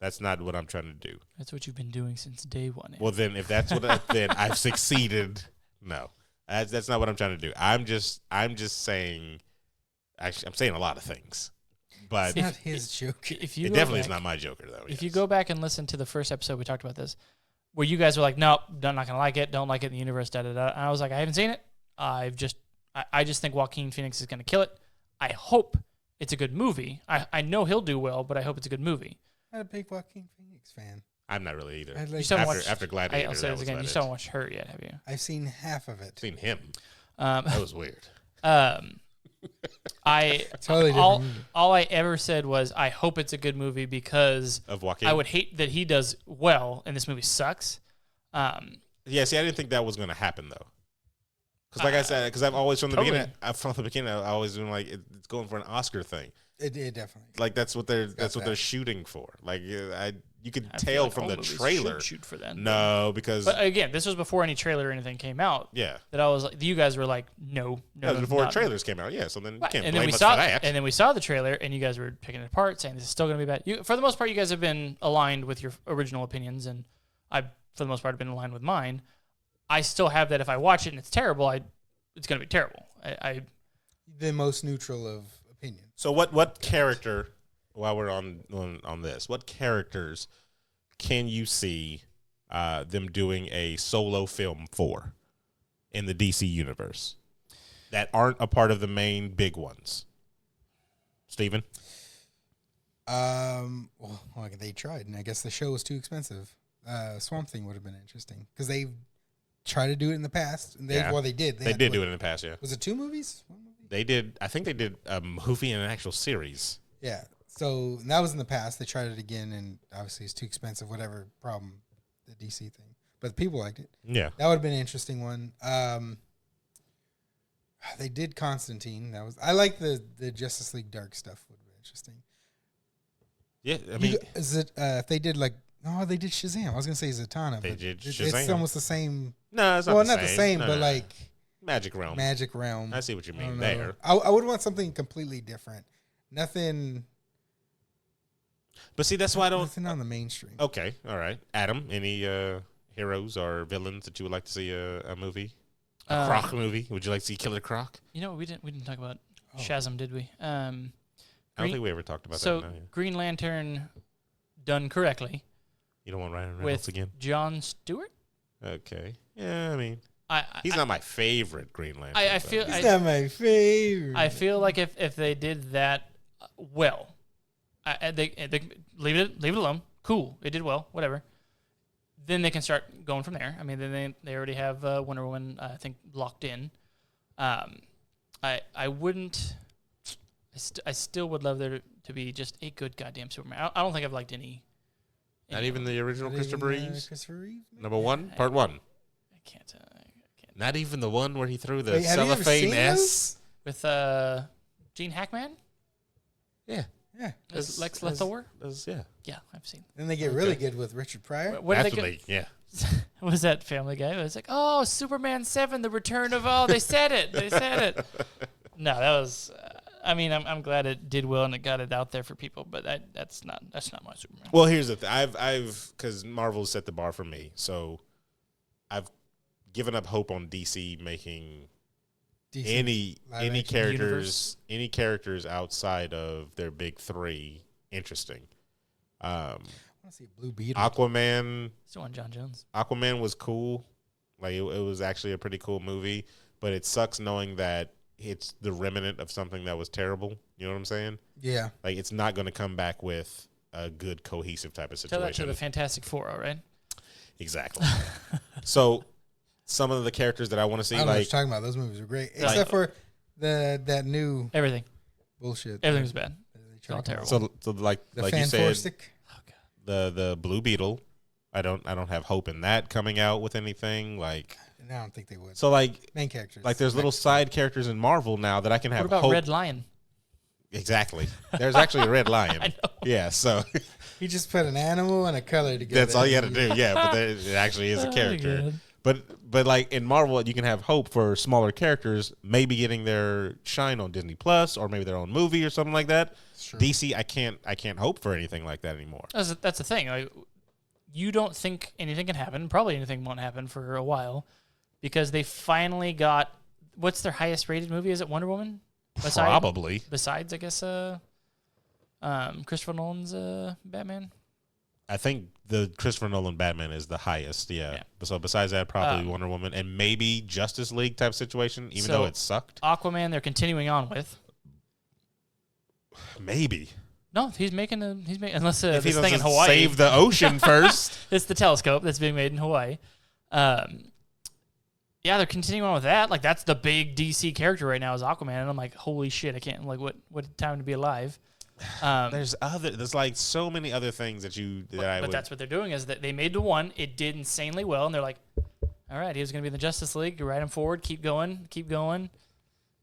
That's not what I'm trying to do. That's what you've been doing since day one. Well, then if that's then I've succeeded. No, that's not what I'm trying to do. I'm just saying. Actually, I'm saying a lot of things, but It's not his joke. If you it go definitely back- is not my Joker though. If you go back and listen to the first episode, we talked about this, where you guys were like, "Nope, not gonna like it. Don't like it in the universe." Da da da. And I was like, "I haven't seen it. I just think Joaquin Phoenix is gonna kill it. I hope it's a good movie. I know he'll do well, but I hope it's a good movie." Not a big Joaquin Phoenix fan. I'm not really either. I like- You still haven't watched, after Gladiator, I'll say that this was again. about You it. still haven't watched her yet, have you? I've seen half of it. Seen him. Um, That was weird. I Totally different all, movie. all I ever said was I hope it's a good movie because Of Joaquin. I would hate that he does well and this movie sucks. Yeah, see, I didn't think that was going to happen though. Because, like I said, because I've always from the Totally. beginning, I always been like it's going for an Oscar thing. It definitely. Like that's what they're that. they're shooting for. Like you could I feel tell like from all the movies trailer. should shoot for that. No, because But again, this was before any trailer or anything came out. yeah, That I was like, you guys were like, no, that was before not. trailers came out. Yeah, so then you Right. can't And then blame we us saw, for that. and then we saw the trailer, and you guys were picking it apart, saying this is still going to be bad. For the most part, you guys have been aligned with your original opinions, and I, for the most part, have been aligned with mine. I still have that if I watch it and it's terrible, it's going to be terrible. I The most neutral of opinions. So what character? While we're on this, what characters can you see them doing a solo film for in the DC universe that aren't a part of the main big ones? Steven? Well, they tried, and I guess the show was too expensive. Swamp Thing would have been interesting because they've tried to do it in the past. And they did. They did do it in the past, yeah. Was it 2 movies? 1 movie? They did. I think they did a movie and an actual series. Yeah. So that was in the past. They tried it again, and obviously it's too expensive. Whatever problem, the DC thing, but the people liked it. Yeah. That would have been an interesting one. They did Constantine. I like the Justice League Dark stuff. Would have been interesting. Yeah, I mean, Is it if they did they did Shazam. I was gonna say Zatanna. They but did It's Shazam. almost the same. no, it's not Well, the not the same, No, but no. like Magic Realm. Magic Realm. I see what you I mean don't there. know. I would want something completely different. Nothing. But see, that's why I don't. Nothing on the mainstream. Okay, all right. Adam, any heroes or villains that you would like to see a movie? A Croc movie? Would you like to see Killer Croc? you know, we didn't talk about Shazam, did we? I don't think we ever talked about So that. No, yeah. Green Lantern done correctly You don't want Ryan Reynolds with again? John Stewart. Okay. Yeah, I mean, I he's not my favorite Green Lantern. I so- feel It's not my favorite. I feel like if they did that well, they leave it alone. Cool, it did well. Whatever. Then they can start going from there. I mean, then they already have Wonder Woman, I think, locked in. I wouldn't. I still would love there to be just a good goddamn Superman. I don't think I've liked any. Not even the original Christopher Reeves? Christopher Reeve? Number 1? Part 1. I can't. Not even the one where he threw the Wait, have you ever cellophane seen S? With Gene Hackman Yeah. Yeah. as Lex Luthor. Yeah. Yeah, I've seen. Then they get really good with Richard Pryor. What did That's they what get? they, yeah. What was that Family Guy? It was like, oh, Superman 7, the return of all. They said it. They said it. No, that was. I mean, I'm glad it did well and it got it out there for people, but that's not my Superman. Well, here's the thing. I've because Marvel set the bar for me, so I've given up hope on DC making DC any characters outside of their big three interesting. I want to see Blue Beetle. Aquaman. Still on John Jones. Aquaman was cool. Like it was actually a pretty cool movie, but it sucks knowing that it's the remnant of something that was terrible. You know what I'm saying? Yeah. Like it's not going to come back with a good cohesive type of Tell situation. that to the Fantastic Four, all right? Exactly. So some of the characters that I want to see, I don't know what like you're talking about. Those movies are great, except for that new Everything. bullshit. Everything was bad. They all tried to- terrible. so like The like you said, Fantastic. Oh, God. the Blue Beetle. I don't have hope in that coming out with anything. Like And I don't think they would. so, like Main characters. there's little side characters in Marvel now that I can have What about hope. Red Lion? Exactly. There's actually a Red Lion. I know. Yeah. So You just put an animal and a color together. that's all you got to do. Yeah. But it actually is a Oh, character. God. But like in Marvel, you can have hope for smaller characters maybe getting their shine on Disney Plus or maybe their own movie or something like that. Sure. DC, I can't hope for anything like that anymore. That's the thing. Like, you don't think anything can happen. Probably anything won't happen for a while because they finally got what's their highest rated movie? Is it Wonder Woman? Probably. Besides, I guess, Christopher Nolan's Batman. I think the Christopher Nolan Batman is the highest. Yeah. Yeah. So besides that, probably Wonder Woman and maybe Justice League type situation, even though it sucked. Aquaman, they're continuing on with. Maybe. No, he's making unless If he this thing in doesn't Hawaii. save the ocean first. It's the telescope that's being made in Hawaii. Yeah, they're continuing on with that. Like that's the big DC character right now is Aquaman, and I'm like, holy shit, I can't. Like, what time to be alive? There's like so many other things that I But would. that's what they're doing is that they made the one. It did insanely well, and they're like, all right, he was going to be in the Justice League. You ride him forward, keep going.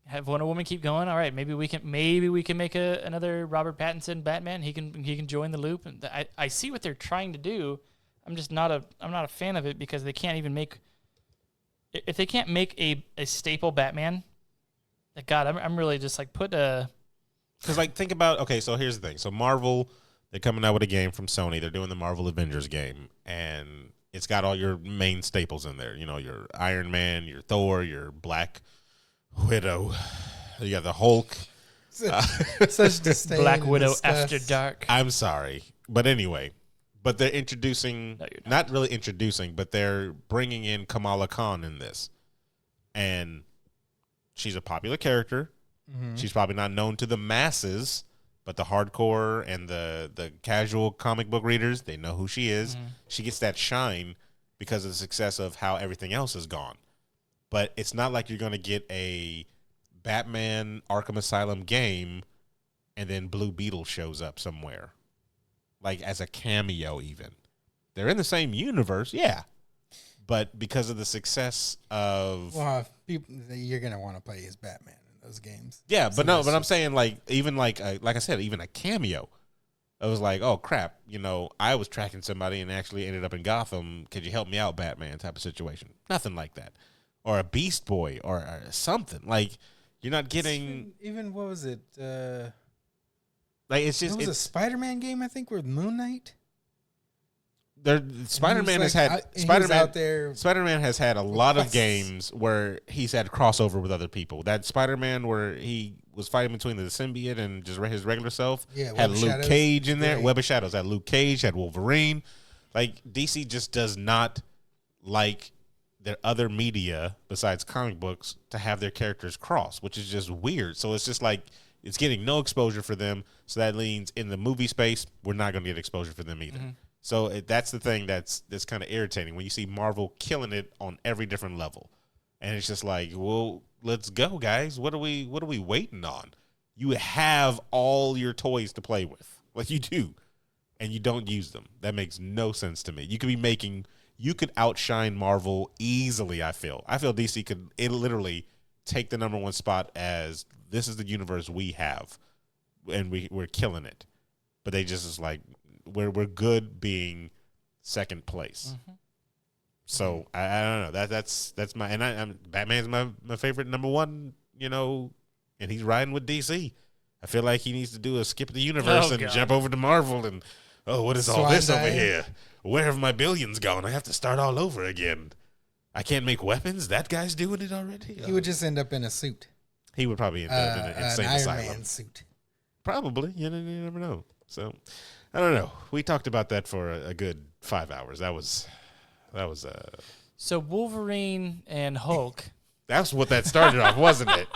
Have Wonder Woman keep going. All right, maybe we can make another Robert Pattinson Batman. He can join the loop. And I see what they're trying to do. I'm just not a fan of it because they can't even make. If they can't make a staple Batman, like God, I'm really just like put a. Because like think about so here's the thing. So Marvel, they're coming out with a game from Sony. They're doing the Marvel Avengers game, and it's got all your main staples in there. You know, your Iron Man, your Thor, your Black Widow. You got the Hulk. Such disdain Black and Widow disgust. After Dark. I'm sorry, but anyway, but they're introducing, No, you're not really introducing, but they're bringing in Kamala Khan in this, and she's a popular character. Mm-hmm. She's probably not known to the masses, but the hardcore and the casual comic book readers, they know who she is. Mm-hmm. She gets that shine because of the success of how everything else has gone. But it's not like you're going to get a Batman Arkham Asylum game and then Blue Beetle shows up somewhere. Like as a cameo even. They're in the same universe, yeah. But because of the success of... Well, you're going to want to play as Batman in those games. Yeah, So but no, that's but I'm just- saying like I said, even a cameo. I was like, oh crap, I was tracking somebody and actually ended up in Gotham. Could you help me out, Batman? Type of situation. Nothing like that, or a Beast Boy or something. Like you're not getting Even what was it? like it's It just was a Spider-Man game, I think, with Moon Knight. Spider-Man has He had was Spider-Man out there. Spider-Man has had a lot of quests. games where he's had crossover with other people. That Spider-Man where he was fighting between the symbiote and just his regular self Yeah, had Web of Luke Shadows. Cage in there. Great. Web of Shadows had Luke Cage, had Wolverine. Like DC just does not like their other media besides comic books to have their characters cross, which is just weird. So it's just like it's getting no exposure for them. So that means in the movie space, we're not going to get exposure for them either. Mm-hmm. So that's the thing that's kind of irritating when you see Marvel killing it on every different level, and it's just like, well, let's go, guys. What are we waiting on? You have all your toys to play with, like you do, and you don't use them. That makes no sense to me. You could outshine Marvel easily. I feel DC could literally take the number 1 spot as this is the universe we have, and we're killing it. But they just is like we're good being second place. Mm-hmm. So I don't know. That's my I'm Batman's my favorite number 1. And he's riding with DC. I feel like he needs to do a skip the universe and jump over to Marvel and what is all this over here? Where have my billions gone? I have to start all over again. I can't make weapons. That guy's doing it already. He would just end up in a suit. He would probably end up in an insane asylum. Iron Man suit. Probably. You never know. So I don't know. We talked about that for a good 5 hours. That was. So Wolverine and Hulk. That's what that started off, wasn't it?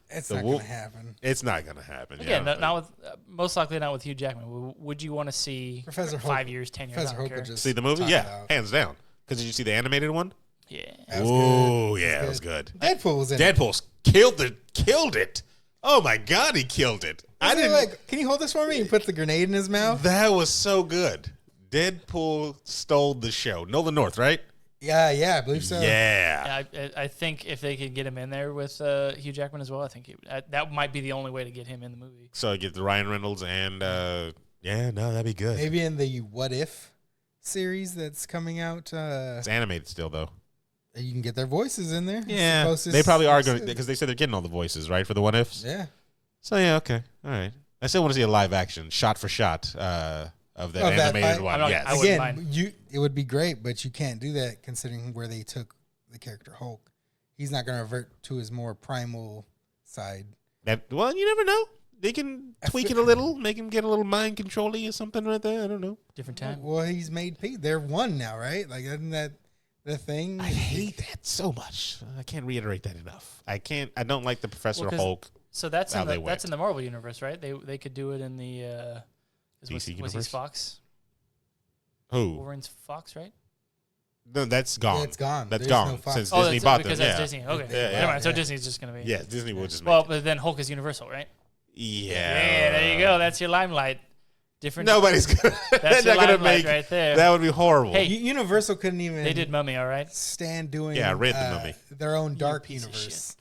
It's not going to happen. It's not going to happen. Again, not with most likely not with Hugh Jackman. Would you want to see Professor 5 years, 10 years? Professor Hulk see the movie? Yeah, hands down. Because did you see the animated one? Yeah. Oh yeah, it was good. Deadpool was in it. Deadpool killed it. Oh my God, he killed it. I didn't. Can you hold this for me? He put the grenade in his mouth. That was so good. Deadpool stole the show. Nolan North, right? Yeah, I believe so. Yeah. I think if they could get him in there with Hugh Jackman as well, I think that might be the only way to get him in the movie. So get the Ryan Reynolds and that'd be good. Maybe in the What If series that's coming out. It's animated still though. You can get their voices in there. Yeah, they probably are going because they said they're getting all the voices right for the What Ifs. Yeah. So okay, all right. I still want to see a live action, shot for shot, of that animated one. Yes. Again, it would be great, but you can't do that considering where they took the character Hulk. He's not going to revert to his more primal side. Well, you never know. They can tweak it a little, make him get a little mind control-y or something right there. I don't know. Different time. Well, he's made peace. They're one now, right? Like, isn't that the thing? I hate that so much. I can't reiterate that enough. I don't like the Professor Hulk. So that's in the Marvel universe, right? They could do it in the DC universe. Was he Fox? Who? Wolverine's Fox, right? No, that's gone. Yeah, it's gone. That's There's gone no Fox. since Disney bought them. Because that's Disney. Okay. Never mind. So Disney's just going to be. Yeah, Disney will just make Well, but then Hulk is Universal, right? Yeah. Yeah, there you go. That's your limelight. Different. Nobody's gonna. That's they're your not gonna limelight make right there. That would be horrible. Hey, Universal couldn't even. They did Mummy, all right. Stand doing. Yeah, I read the Mummy. Their own dark universe.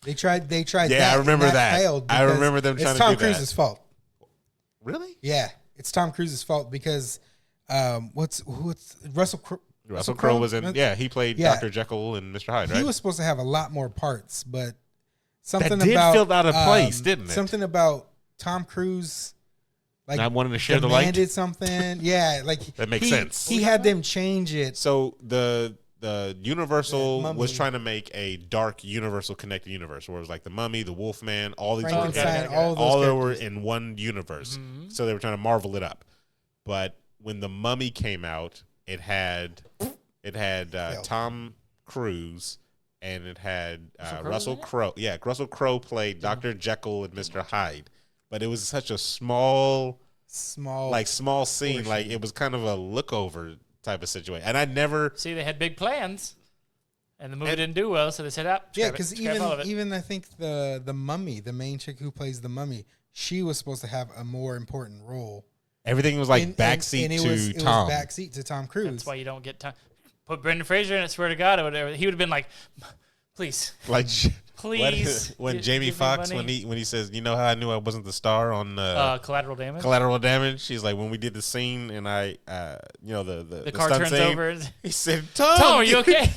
They tried. Yeah, that, I remember that. Failed I remember them trying to do that. It's Tom Cruise's fault. Really? Yeah, it's Tom Cruise's fault because what's Russell Crowe was in. Yeah, he played Dr. Jekyll and Mr. Hyde. Right? He was supposed to have a lot more parts, but something that did about feel out of place, didn't it? Something about Tom Cruise. Like not wanting to share the light. Demanded something. Yeah, like that makes sense. He had them change it. So the Universal was trying to make a dark Universal connected universe where it was like the Mummy, the Wolfman, all these all that were in one universe. Mm-hmm. So they were trying to marvel it up. But when the Mummy came out, it had Tom Cruise and it had Russell Crowe. Yeah, Russell Crowe played Dr. Jekyll and Mr. Hyde. But it was such a small scene. Portion. Like it was kind of a lookover type of situation. And I never see they had big plans, and the movie didn't do well, so they said, because even I think the Mummy, the main chick who plays the Mummy, she was supposed to have a more important role. Everything was like backseat to Tom. It was backseat to Tom Cruise. That's why you don't get time. Put Brendan Fraser in it. Swear to God, or whatever. He would have been like, please. Please, when Jamie Foxx when he says, you know how I knew I wasn't the star on Collateral Damage. Collateral Damage. She's like, when we did the scene and I, the car turns scene, over. He said, Tom, are you okay?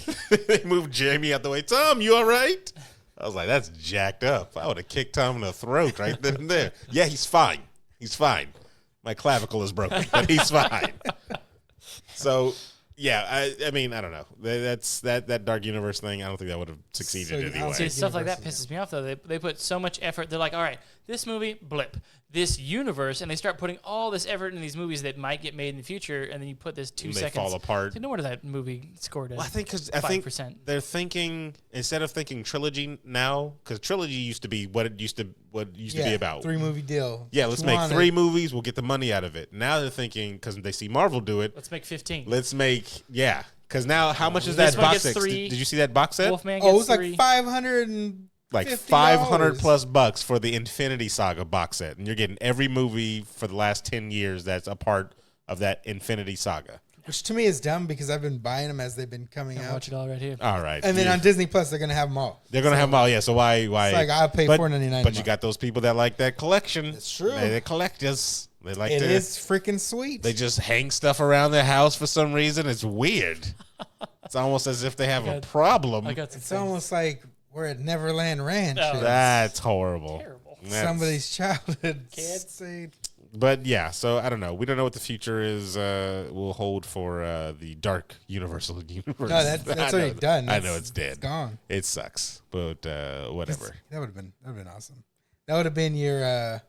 They moved Jamie out the way. Tom, you all right? I was like, that's jacked up. I would have kicked Tom in the throat right then and there. Yeah, he's fine. He's fine. My clavicle is broken, but he's fine. So. Yeah, I mean, I don't know. That's that Dark Universe thing. I don't think that would have succeeded anyway. See, stuff like that pisses me off, though. They put so much effort. They're like, all right, this movie, blip. This universe, and they start putting all this effort in these movies that might get made in the future, and then you put this 2 seconds. They fall apart. So no wonder that movie scored I think they're thinking, instead of thinking trilogy now, because trilogy used to be what it used to be about. 3-movie deal. Yeah, let's make 3 movies. We'll get the money out of it. Now they're thinking, because they see Marvel do it. Let's make 15. Because now how much is that box set? Did you see that box set? Wolfman gets it was like $550 like $50. $500+ for the Infinity Saga box set, and you're getting every movie for the last 10 years that's a part of that Infinity Saga. Which to me is dumb because I've been buying them as they've been coming I out. watch it all right here. All right, And then on Disney Plus, they're gonna have them all. they're gonna have them all. Yeah, so why? It's like I'll pay $4.99. But you got those people that like that collection. It's true. They're collectors. They like It to. is freaking sweet. They just hang stuff around their house for some reason. It's weird. It's almost as if they have a problem. I got some It's things. almost like we're at Neverland Ranch. Oh, It's That's horrible. Terrible. That's- somebody's childhood. Kids. Say, But yeah, so I don't know. We don't know what the future is will hold for the Dark Universal Universe. no, that's I know- already done. I That's, know it's dead. It's gone. It sucks, but whatever. That would have been awesome. That would have been your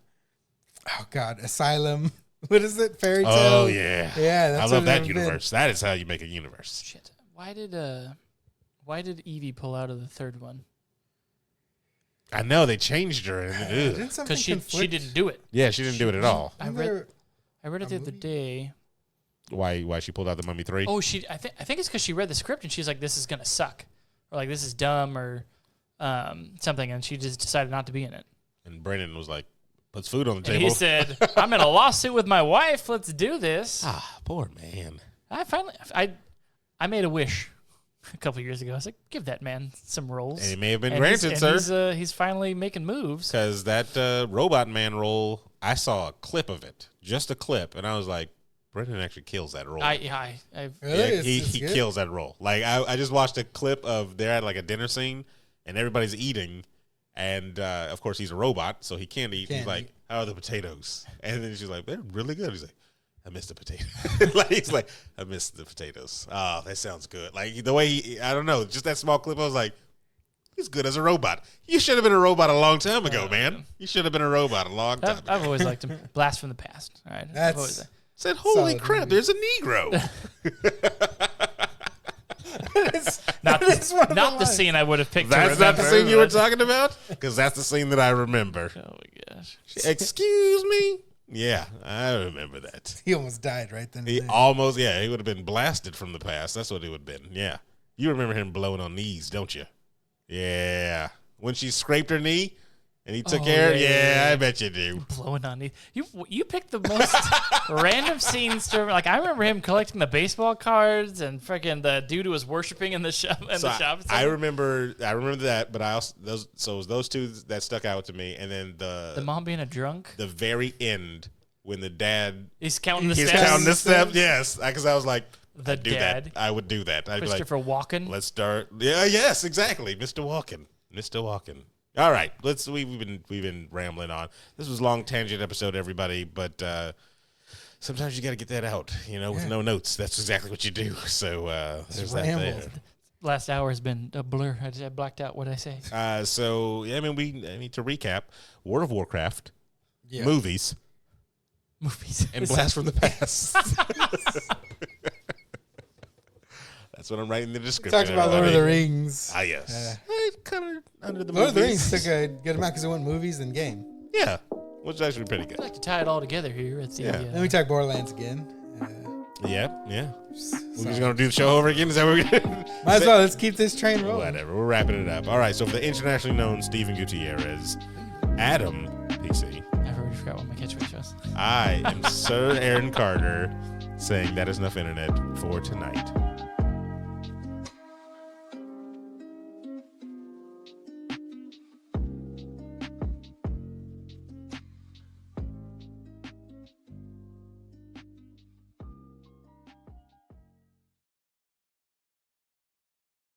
oh god, Asylum. What is it? Fairy tale. Oh yeah, Yeah, that's I what love it that would've universe. That is how you make a universe. Shit. Why did Evie pull out of the third one? I know they changed her, and ugh. Didn't something Because she conflict? didn't do it. Yeah, she didn't do it at all. I Wasn't read there- it the other movie? day. Why she pulled out the Mummy 3? Oh, I think it's because she read the script and she's like, "This is gonna suck," or like, "This is dumb," or something, and she just decided not to be in it. And Brennan was like, "Puts food on the And table." he said, "I'm in a lawsuit with my wife. Let's do this." "Ah, poor man." I made a wish a couple years ago. I was like, "Give that man some roles." And it may have been And granted, sir. He's finally making moves. Because that Robot Man role, I saw a clip of it, just a clip, and I was like, Brendan actually kills that role. I've Really? Yeah, It's he good? kills that role. Like I just watched a clip of they're at like a dinner scene, and everybody's eating, and of course he's a robot, so he can't eat. He's Can't like, eat. "How are the potatoes?" And then she's like, "They're really good." He's like, "I miss the potato." Like he's like, "I miss the potatoes." Oh, that sounds good. Like the way I don't know, just that small clip. I was like, he's good as a robot. You should have been a robot a long time ago, man. You should have been a robot a long time ago. I've always liked him. Blast from the past. All right. That's- I've always, Said, "Holy Solid crap, movie. there's a Negro." not That is one of the not the lines. scene I would have picked. to That's not the remember, scene you were but- talking about? Because that's the scene that I remember. Oh my gosh. Excuse me? Yeah, I remember that. He almost died right then. He and there. almost, yeah, he would have been blasted from the past. That's what it would have been. Yeah. You remember him blowing on knees, don't you? Yeah. When she scraped her knee and he took Oh, care of yeah, it? yeah, Yeah, yeah. I bet you do. Blowing on these. You picked the most random scenes to like. I remember him collecting the baseball cards and freaking the dude who was worshiping in the shop. So I remember that, but I also it was those two that stuck out to me, and then the mom being a drunk. the very end when the dad He's counting the he's steps. counting the steps. Yes, because I was like, The I'd do dad. that. I would do that. I'd be like, Christopher Walken. let's start. Yeah, yes, exactly, Mr. Walken. All right, we've been rambling on. This was a long tangent episode, everybody, but sometimes you got to get that out, with no notes. That's exactly what you do. So there's that ramble. there. Last hour has been a blur. I blacked out what I say. So yeah, I mean to recap: World of Warcraft, Yeah. movies, Movies. and Blast from the Past. That's what I'm writing in the description. Talked about Lord of the everybody. Rings. Ah, yes. Kind of under the Lord of the movies. Rings took a good amount because it went movies and game. Yeah, which is actually pretty I'd good. like to tie it all together here. It's the, Yeah. Then we talk Borderlands again. Yeah. We're just gonna do the show over again. Is that what we're gonna? Might as well. Let's keep this train rolling. Whatever. We're wrapping it up. All right. So for the internationally known Steven Gutierrez, Adam PC, I've already forgot what my catchphrase was. I am Sir Aaron Carter, saying that is enough internet for tonight.